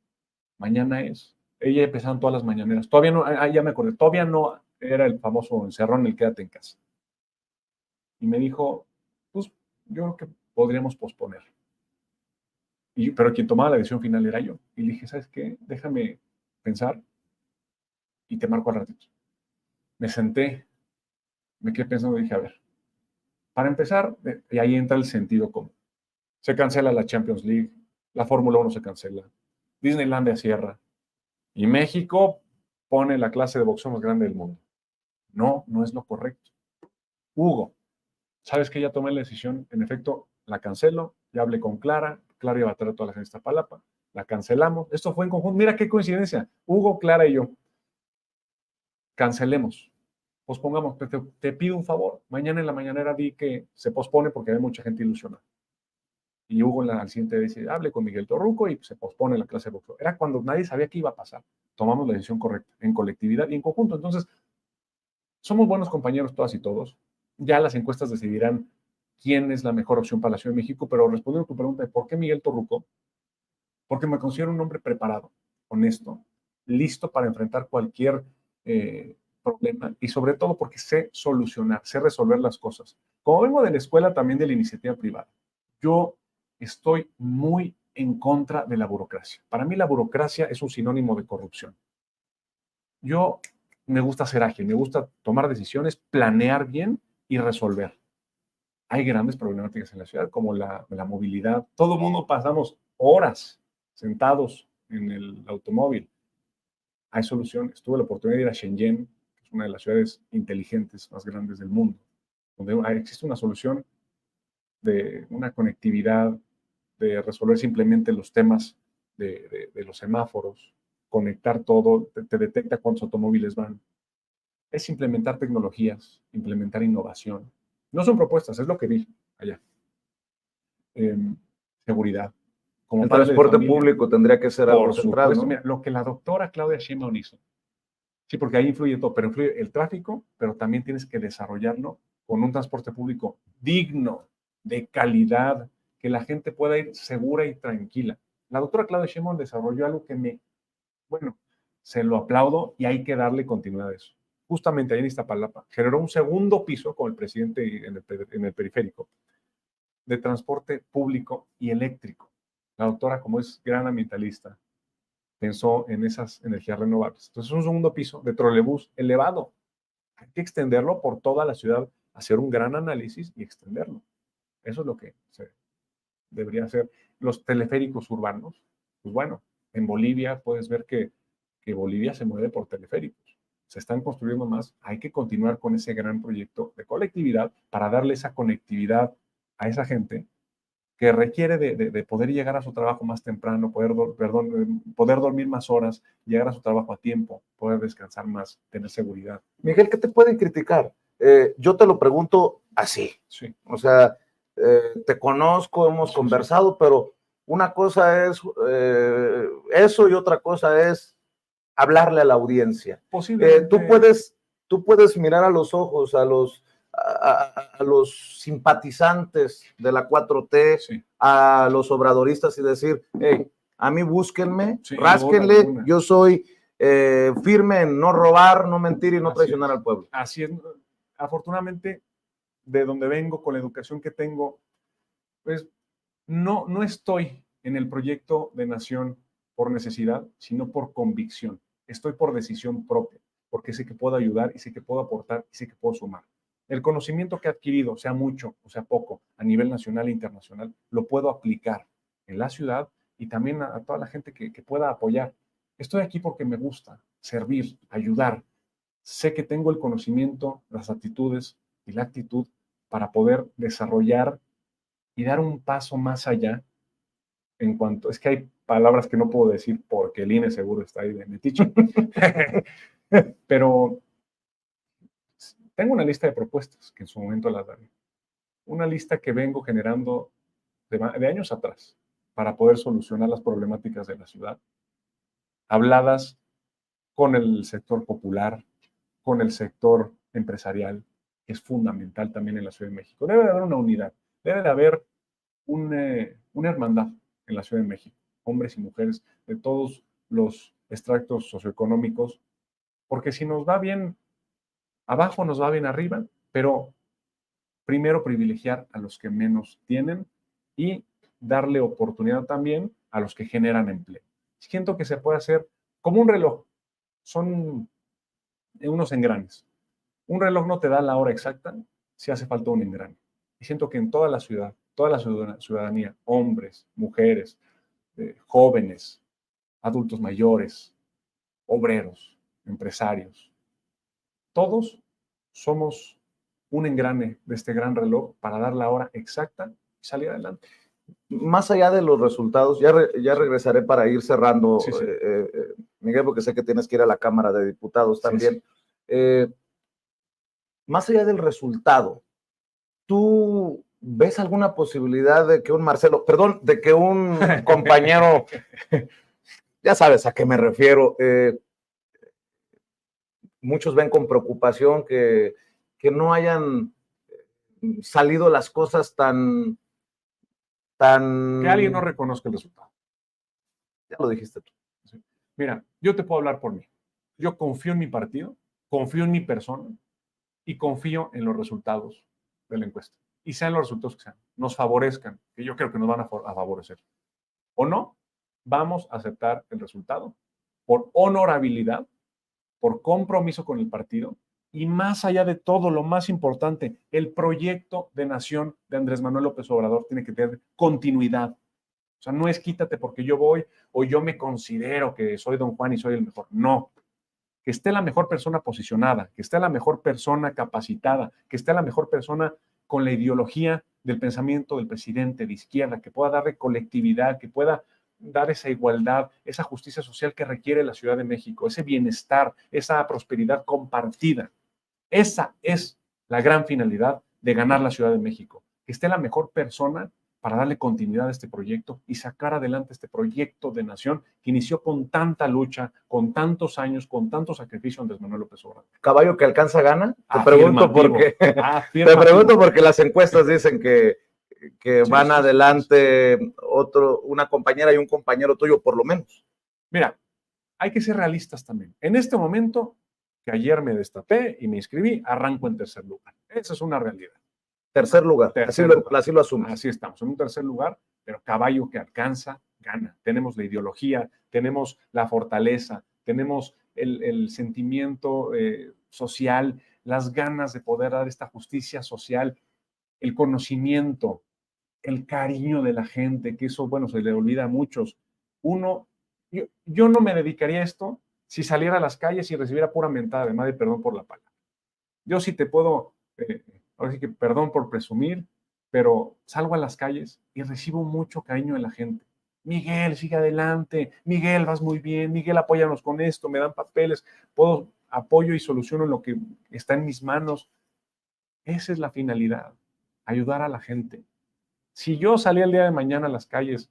Mañana es. Ella empezaron todas las mañaneras. Todavía no, ya me acordé, todavía no era el famoso encerrón, el quédate en casa. Y me dijo, pues yo creo que podríamos posponer. Pero quien tomaba la decisión final era yo. Y le dije, ¿sabes qué? Déjame pensar y te marco al ratito. Me senté, me quedé pensando y dije, a ver, para empezar, y ahí entra el sentido común. Se cancela la Champions League, la Fórmula 1 se cancela, Disneylandia cierra, y México pone la clase de boxeo más grande del mundo. No, no es lo correcto. Hugo, ¿sabes que ya tomé la decisión? En efecto, la cancelo, ya hablé con Clara, Clara iba a traer a toda la gente de Iztapalapa, la cancelamos, esto fue en conjunto, mira qué coincidencia, Hugo, Clara y yo, cancelemos, pospongamos, te pido un favor, mañana en la mañanera di que se pospone porque hay mucha gente ilusionada. Y Hugo al siguiente dice, hable con Miguel Torruco y se pospone la clase de boxeo. Era cuando nadie sabía qué iba a pasar. Tomamos la decisión correcta, en colectividad y en conjunto. Entonces, somos buenos compañeros todas y todos. Ya las encuestas decidirán quién es la mejor opción para la Ciudad de México, pero respondiendo a tu pregunta de por qué Miguel Torruco, porque me considero un hombre preparado, honesto, listo para enfrentar cualquier problema y sobre todo porque sé solucionar, sé resolver las cosas. Como vengo de la escuela también de la iniciativa privada, yo estoy muy en contra de la burocracia. Para mí la burocracia es un sinónimo de corrupción. Yo me gusta ser ágil, me gusta tomar decisiones, planear bien y resolver. Hay grandes problemáticas en la ciudad, como la movilidad. Todo el mundo pasamos horas sentados en el automóvil. Hay soluciones. Tuve la oportunidad de ir a Shenzhen, que es una de las ciudades inteligentes más grandes del mundo, donde existe una solución de una conectividad, de resolver simplemente los temas de los semáforos, conectar todo, te detecta cuántos automóviles van. Es implementar tecnologías, implementar innovación. No son propuestas, es lo que vi allá. Seguridad. Como el padre de transporte familia, público tendría que ser algo por central, supuesto, ¿no? mira, lo que la doctora Claudia Sheinbaum hizo. Sí, porque ahí influye todo, pero influye el tráfico, pero también tienes que desarrollarlo con un transporte público digno, de calidad, que la gente pueda ir segura y tranquila. La doctora Claudia Sheinbaum desarrolló algo que bueno, se lo aplaudo y hay que darle continuidad a eso. Justamente ahí en Iztapalapa generó un segundo piso con el presidente en el periférico de transporte público y eléctrico. La doctora, como es gran ambientalista, pensó en esas energías renovables. Entonces, un segundo piso de trolebús elevado. Hay que extenderlo por toda la ciudad, hacer un gran análisis y extenderlo. Eso es lo que se debería hacer. Los teleféricos urbanos, pues bueno, en Bolivia puedes ver que que Bolivia se mueve por teleféricos. Se están construyendo más. Hay que continuar con ese gran proyecto de colectividad para darle esa conectividad a esa gente que requiere de poder llegar a su trabajo más temprano, poder dormir más horas, llegar a su trabajo a tiempo, poder descansar más, tener seguridad. Miguel, ¿qué te pueden criticar? Yo te lo pregunto así. Sí. O sea, te conozco, hemos conversado, pero una cosa es eso y otra cosa es hablarle a la audiencia. Tú puedes mirar a los ojos a los simpatizantes de la 4T, a los obradoristas y decir, hey, a mí búsquenme, rásquenle, yo soy firme en no robar, no mentir y no traicionar al pueblo. Así es. Afortunadamente, de donde vengo, con la educación que tengo, pues no estoy en el proyecto de nación por necesidad, sino por convicción. Estoy por decisión propia, porque sé que puedo ayudar y sé que puedo aportar y sé que puedo sumar. El conocimiento que he adquirido, sea mucho o sea poco, a nivel nacional e internacional, lo puedo aplicar en la ciudad y también a toda la gente que pueda apoyar. Estoy aquí porque me gusta servir, ayudar. Sé que tengo el conocimiento, las actitudes y la actitud para poder desarrollar y dar un paso más allá en cuanto, es que hay palabras que no puedo decir porque el INE seguro está ahí de metiche, pero tengo una lista de propuestas que en su momento las daré. Una lista que vengo generando de años atrás para poder solucionar las problemáticas de la ciudad, habladas con el sector popular, con el sector empresarial, que es fundamental también en la Ciudad de México. Debe de haber una unidad, debe de haber una hermandad en la Ciudad de México, hombres y mujeres de todos los extractos socioeconómicos, porque si nos va bien abajo, nos va bien arriba, pero primero privilegiar a los que menos tienen y darle oportunidad también a los que generan empleo. Siento que se puede hacer como un reloj, son unos engranes. Un reloj no te da la hora exacta si hace falta un engrane. Y siento que en toda la ciudad, toda la ciudadanía, hombres, mujeres, jóvenes, adultos mayores, obreros, empresarios, todos somos un engrane de este gran reloj para dar la hora exacta y salir adelante. Más allá de los resultados, ya regresaré para ir cerrando, Miguel, porque sé que tienes que ir a la Cámara de Diputados también. Más allá del resultado, ¿tú ves alguna posibilidad de que de que un compañero, ya sabes a qué me refiero, muchos ven con preocupación que no hayan salido las cosas tan... Que alguien no reconozca el resultado. Ya lo dijiste tú. Mira, yo te puedo hablar por mí. Yo confío en mi partido, confío en mi persona y confío en los resultados de la encuesta. Y sean los resultados que sean, nos favorezcan, que yo creo que nos van a favorecer. O no, vamos a aceptar el resultado por honorabilidad, por compromiso con el partido y más allá de todo, lo más importante, el proyecto de nación de Andrés Manuel López Obrador tiene que tener continuidad. O sea, no es quítate porque yo voy o yo me considero que soy don Juan y soy el mejor. No. Que esté la mejor persona posicionada, que esté la mejor persona capacitada, que esté la mejor persona con la ideología del pensamiento del presidente de izquierda, que pueda darle colectividad, que pueda dar esa igualdad, esa justicia social que requiere la Ciudad de México, ese bienestar, esa prosperidad compartida. Esa es la gran finalidad de ganar la Ciudad de México, que esté la mejor persona para darle continuidad a este proyecto y sacar adelante este proyecto de nación que inició con tanta lucha, con tantos años, con tanto sacrificio Andrés Manuel López Obrador. ¿Caballo que alcanza gana? Te pregunto porque las encuestas dicen que van adelante una compañera y un compañero tuyo por lo menos. Mira, hay que ser realistas también. En este momento, que ayer me destapé y me inscribí, arranco en tercer lugar. Esa es una realidad. Tercer lugar. Así lo asumo. Así estamos, en un tercer lugar, pero caballo que alcanza, gana. Tenemos la ideología, tenemos la fortaleza, tenemos el sentimiento social, las ganas de poder dar esta justicia social, el conocimiento, el cariño de la gente, que eso, bueno, se le olvida a muchos. Yo no me dedicaría a esto si saliera a las calles y recibiera pura mentada de madre, perdón por la palabra. Yo sí te puedo, ahora sí que perdón por presumir, pero salgo a las calles y recibo mucho cariño de la gente. Miguel, sigue adelante. Miguel, vas muy bien. Miguel, apóyanos con esto. Me dan papeles. Puedo apoyo y soluciono lo que está en mis manos. Esa es la finalidad, ayudar a la gente. Si yo salía el día de mañana a las calles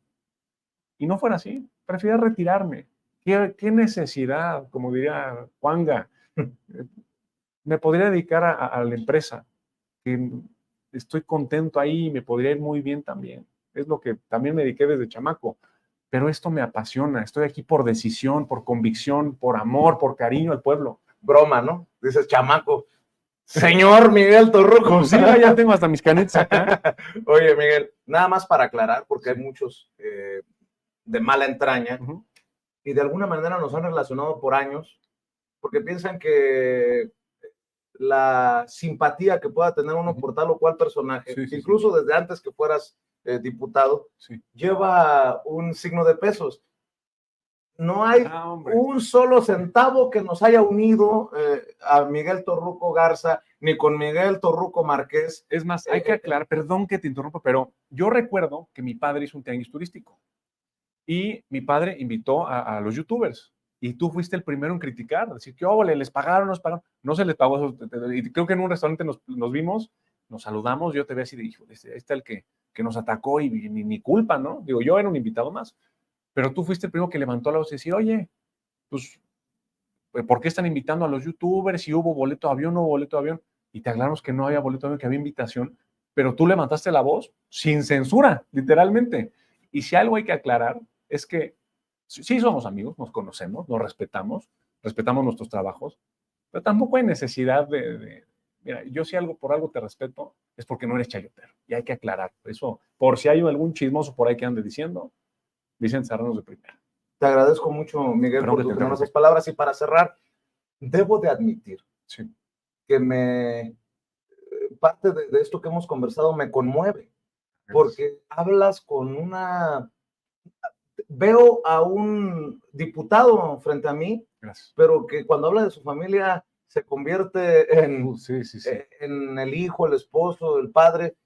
y no fuera así, prefiero retirarme. ¿Qué necesidad? Como diría Juanga, me podría dedicar a la empresa, que estoy contento ahí y me podría ir muy bien también. Es lo que también me dediqué desde chamaco. Pero esto me apasiona. Estoy aquí por decisión, por convicción, por amor, por cariño al pueblo. Broma, ¿no? Dices, chamaco. Señor Miguel Torruco. Sí, ya tengo hasta mis canetas acá. Oye, Miguel, nada más para aclarar, porque hay muchos de mala entraña y de alguna manera nos han relacionado por años, porque piensan que la simpatía que pueda tener uno por tal o cual personaje, incluso desde antes que fueras diputado, lleva un signo de pesos. No hay un solo centavo que nos haya unido a Miguel Torruco Garza, ni con Miguel Torruco Márquez. Es más, hay que aclarar, perdón que te interrumpa, pero yo recuerdo que mi padre hizo un tianguis turístico y mi padre invitó a los youtubers y tú fuiste el primero en criticar, decir que les pagaron, nos pagaron. No se les pagó eso, y creo que en un restaurante nos vimos, nos saludamos, yo te vi así de, hijo, este es el que nos atacó y ni culpa, ¿no? Digo, yo era un invitado más. Pero tú fuiste el primero que levantó la voz y decir, oye, pues, ¿por qué están invitando a los youtubers? Si hubo boleto de avión, no hubo boleto de avión. Y te aclaramos que no había boleto de avión, que había invitación, pero tú levantaste la voz sin censura, literalmente. Y si algo hay que aclarar es que sí somos amigos, nos conocemos, nos respetamos nuestros trabajos, pero tampoco hay necesidad mira, yo si por algo te respeto, es porque no eres chayotero. Y hay que aclarar eso. Por si hay algún chismoso por ahí que ande diciendo, Vicente Serranos de primera. Te agradezco mucho, Miguel, por tus generosas palabras. Y para cerrar, debo de admitir que parte de esto que hemos conversado me conmueve, porque hablas con veo a un diputado frente a mí, pero que cuando habla de su familia se convierte en el hijo, el esposo, el padre,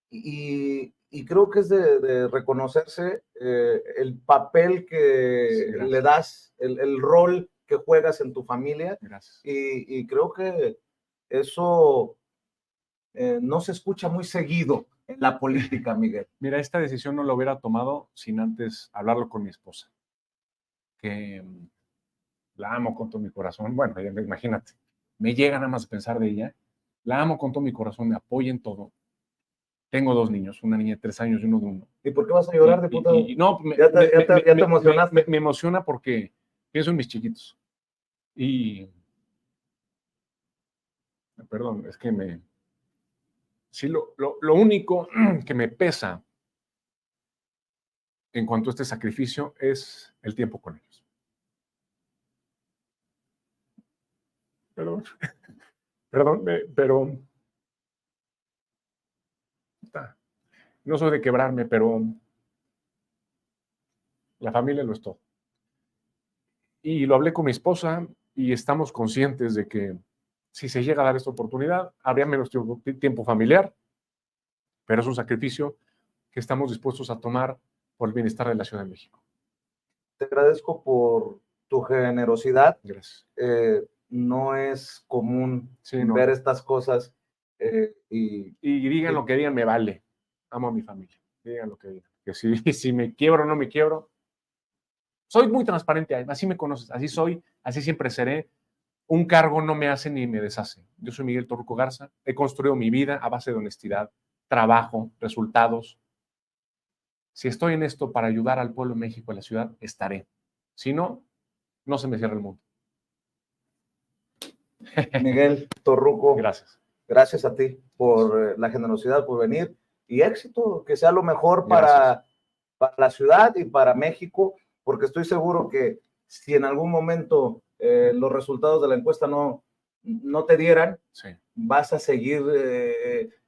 y creo que es de reconocerse el papel que le das, el rol que juegas en tu familia, y creo que eso no se escucha muy seguido en la política, Miguel. Mira, esta decisión no la hubiera tomado sin antes hablarlo con mi esposa, que la amo con todo mi corazón. Bueno, imagínate, me llega nada más a pensar de ella. La amo con todo mi corazón, me apoya en todo. Tengo 2 niños, una niña de 3 años y uno de 1. ¿Y por qué vas a llorar, diputado? No, ya te emocionaste. Me emociona porque pienso en mis chiquitos. Y, perdón, es que sí, lo único que me pesa en cuanto a este sacrificio es el tiempo con ellos. Perdón, pero no soy de quebrarme, pero la familia lo es todo. Y lo hablé con mi esposa y estamos conscientes de que si se llega a dar esta oportunidad, habría menos tiempo familiar, pero es un sacrificio que estamos dispuestos a tomar por el bienestar de la Ciudad de México. Te agradezco por tu generosidad. Gracias. No es común ver estas cosas. Y digan lo que digan, me vale. Amo a mi familia. Digan lo que digan. Que si me quiebro o no me quiebro. Soy muy transparente, así me conoces, así soy, así siempre seré. Un cargo no me hace ni me deshace. Yo soy Miguel Torruco Garza, he construido mi vida a base de honestidad, trabajo, resultados. Si estoy en esto para ayudar al pueblo de México, a la ciudad, estaré. Si no, no se me cierra el mundo. Miguel Torruco, gracias. Gracias a ti por la generosidad, por venir, y éxito, que sea lo mejor para la ciudad y para México, porque estoy seguro que si en algún momento los resultados de la encuesta no te dieran, vas a seguir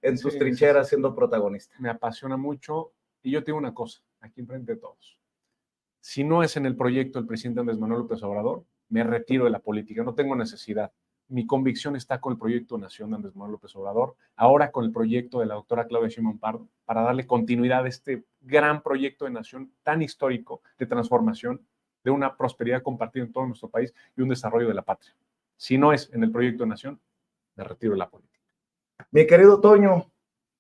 en tus trincheras siendo protagonista. Me apasiona mucho, y yo te digo una cosa, aquí enfrente de todos. Si no es en el proyecto del presidente Andrés Manuel López Obrador, me retiro de la política, no tengo necesidad. Mi convicción está con el proyecto Nación de Andrés Manuel López Obrador, ahora con el proyecto de la doctora Claudia Sheinbaum Pardo, para darle continuidad a este gran proyecto de nación tan histórico de transformación, de una prosperidad compartida en todo nuestro país y un desarrollo de la patria. Si no es en el proyecto de nación, me retiro de la política. Mi querido Toño,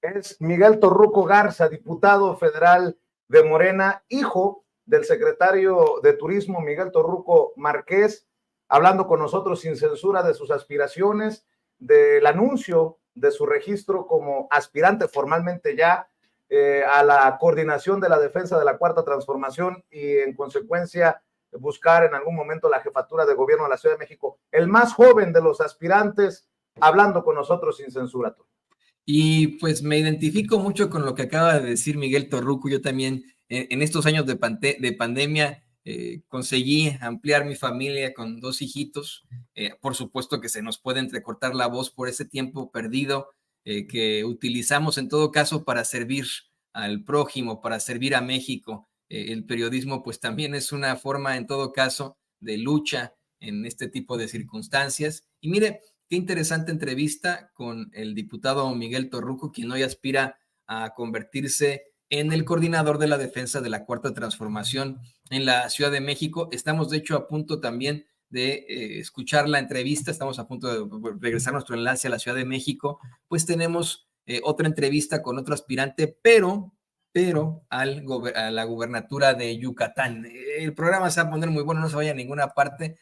es Miguel Torruco Garza, diputado federal de Morena, hijo del secretario de Turismo Miguel Torruco Márquez, hablando con nosotros sin censura de sus aspiraciones, del anuncio de su registro como aspirante formalmente ya a la coordinación de la defensa de la Cuarta Transformación y en consecuencia buscar en algún momento la jefatura de gobierno de la Ciudad de México. El más joven de los aspirantes, hablando con nosotros sin censura. Y pues me identifico mucho con lo que acaba de decir Miguel Torruco. Yo también en estos años de pandemia conseguí ampliar mi familia con 2 hijitos. Por supuesto que se nos puede entrecortar la voz por ese tiempo perdido que utilizamos en todo caso para servir al prójimo, para servir a México. El periodismo pues también es una forma en todo caso de lucha en este tipo de circunstancias. Y mire, qué interesante entrevista con el diputado Miguel Torruco, quien hoy aspira a convertirse en el coordinador de la defensa de la Cuarta Transformación en la Ciudad de México. Estamos, de hecho, a punto también de escuchar la entrevista. Estamos a punto de regresar nuestro enlace a la Ciudad de México. Pues tenemos otra entrevista con otro aspirante, pero a la gubernatura de Yucatán. El programa se va a poner muy bueno, no se vaya a ninguna parte.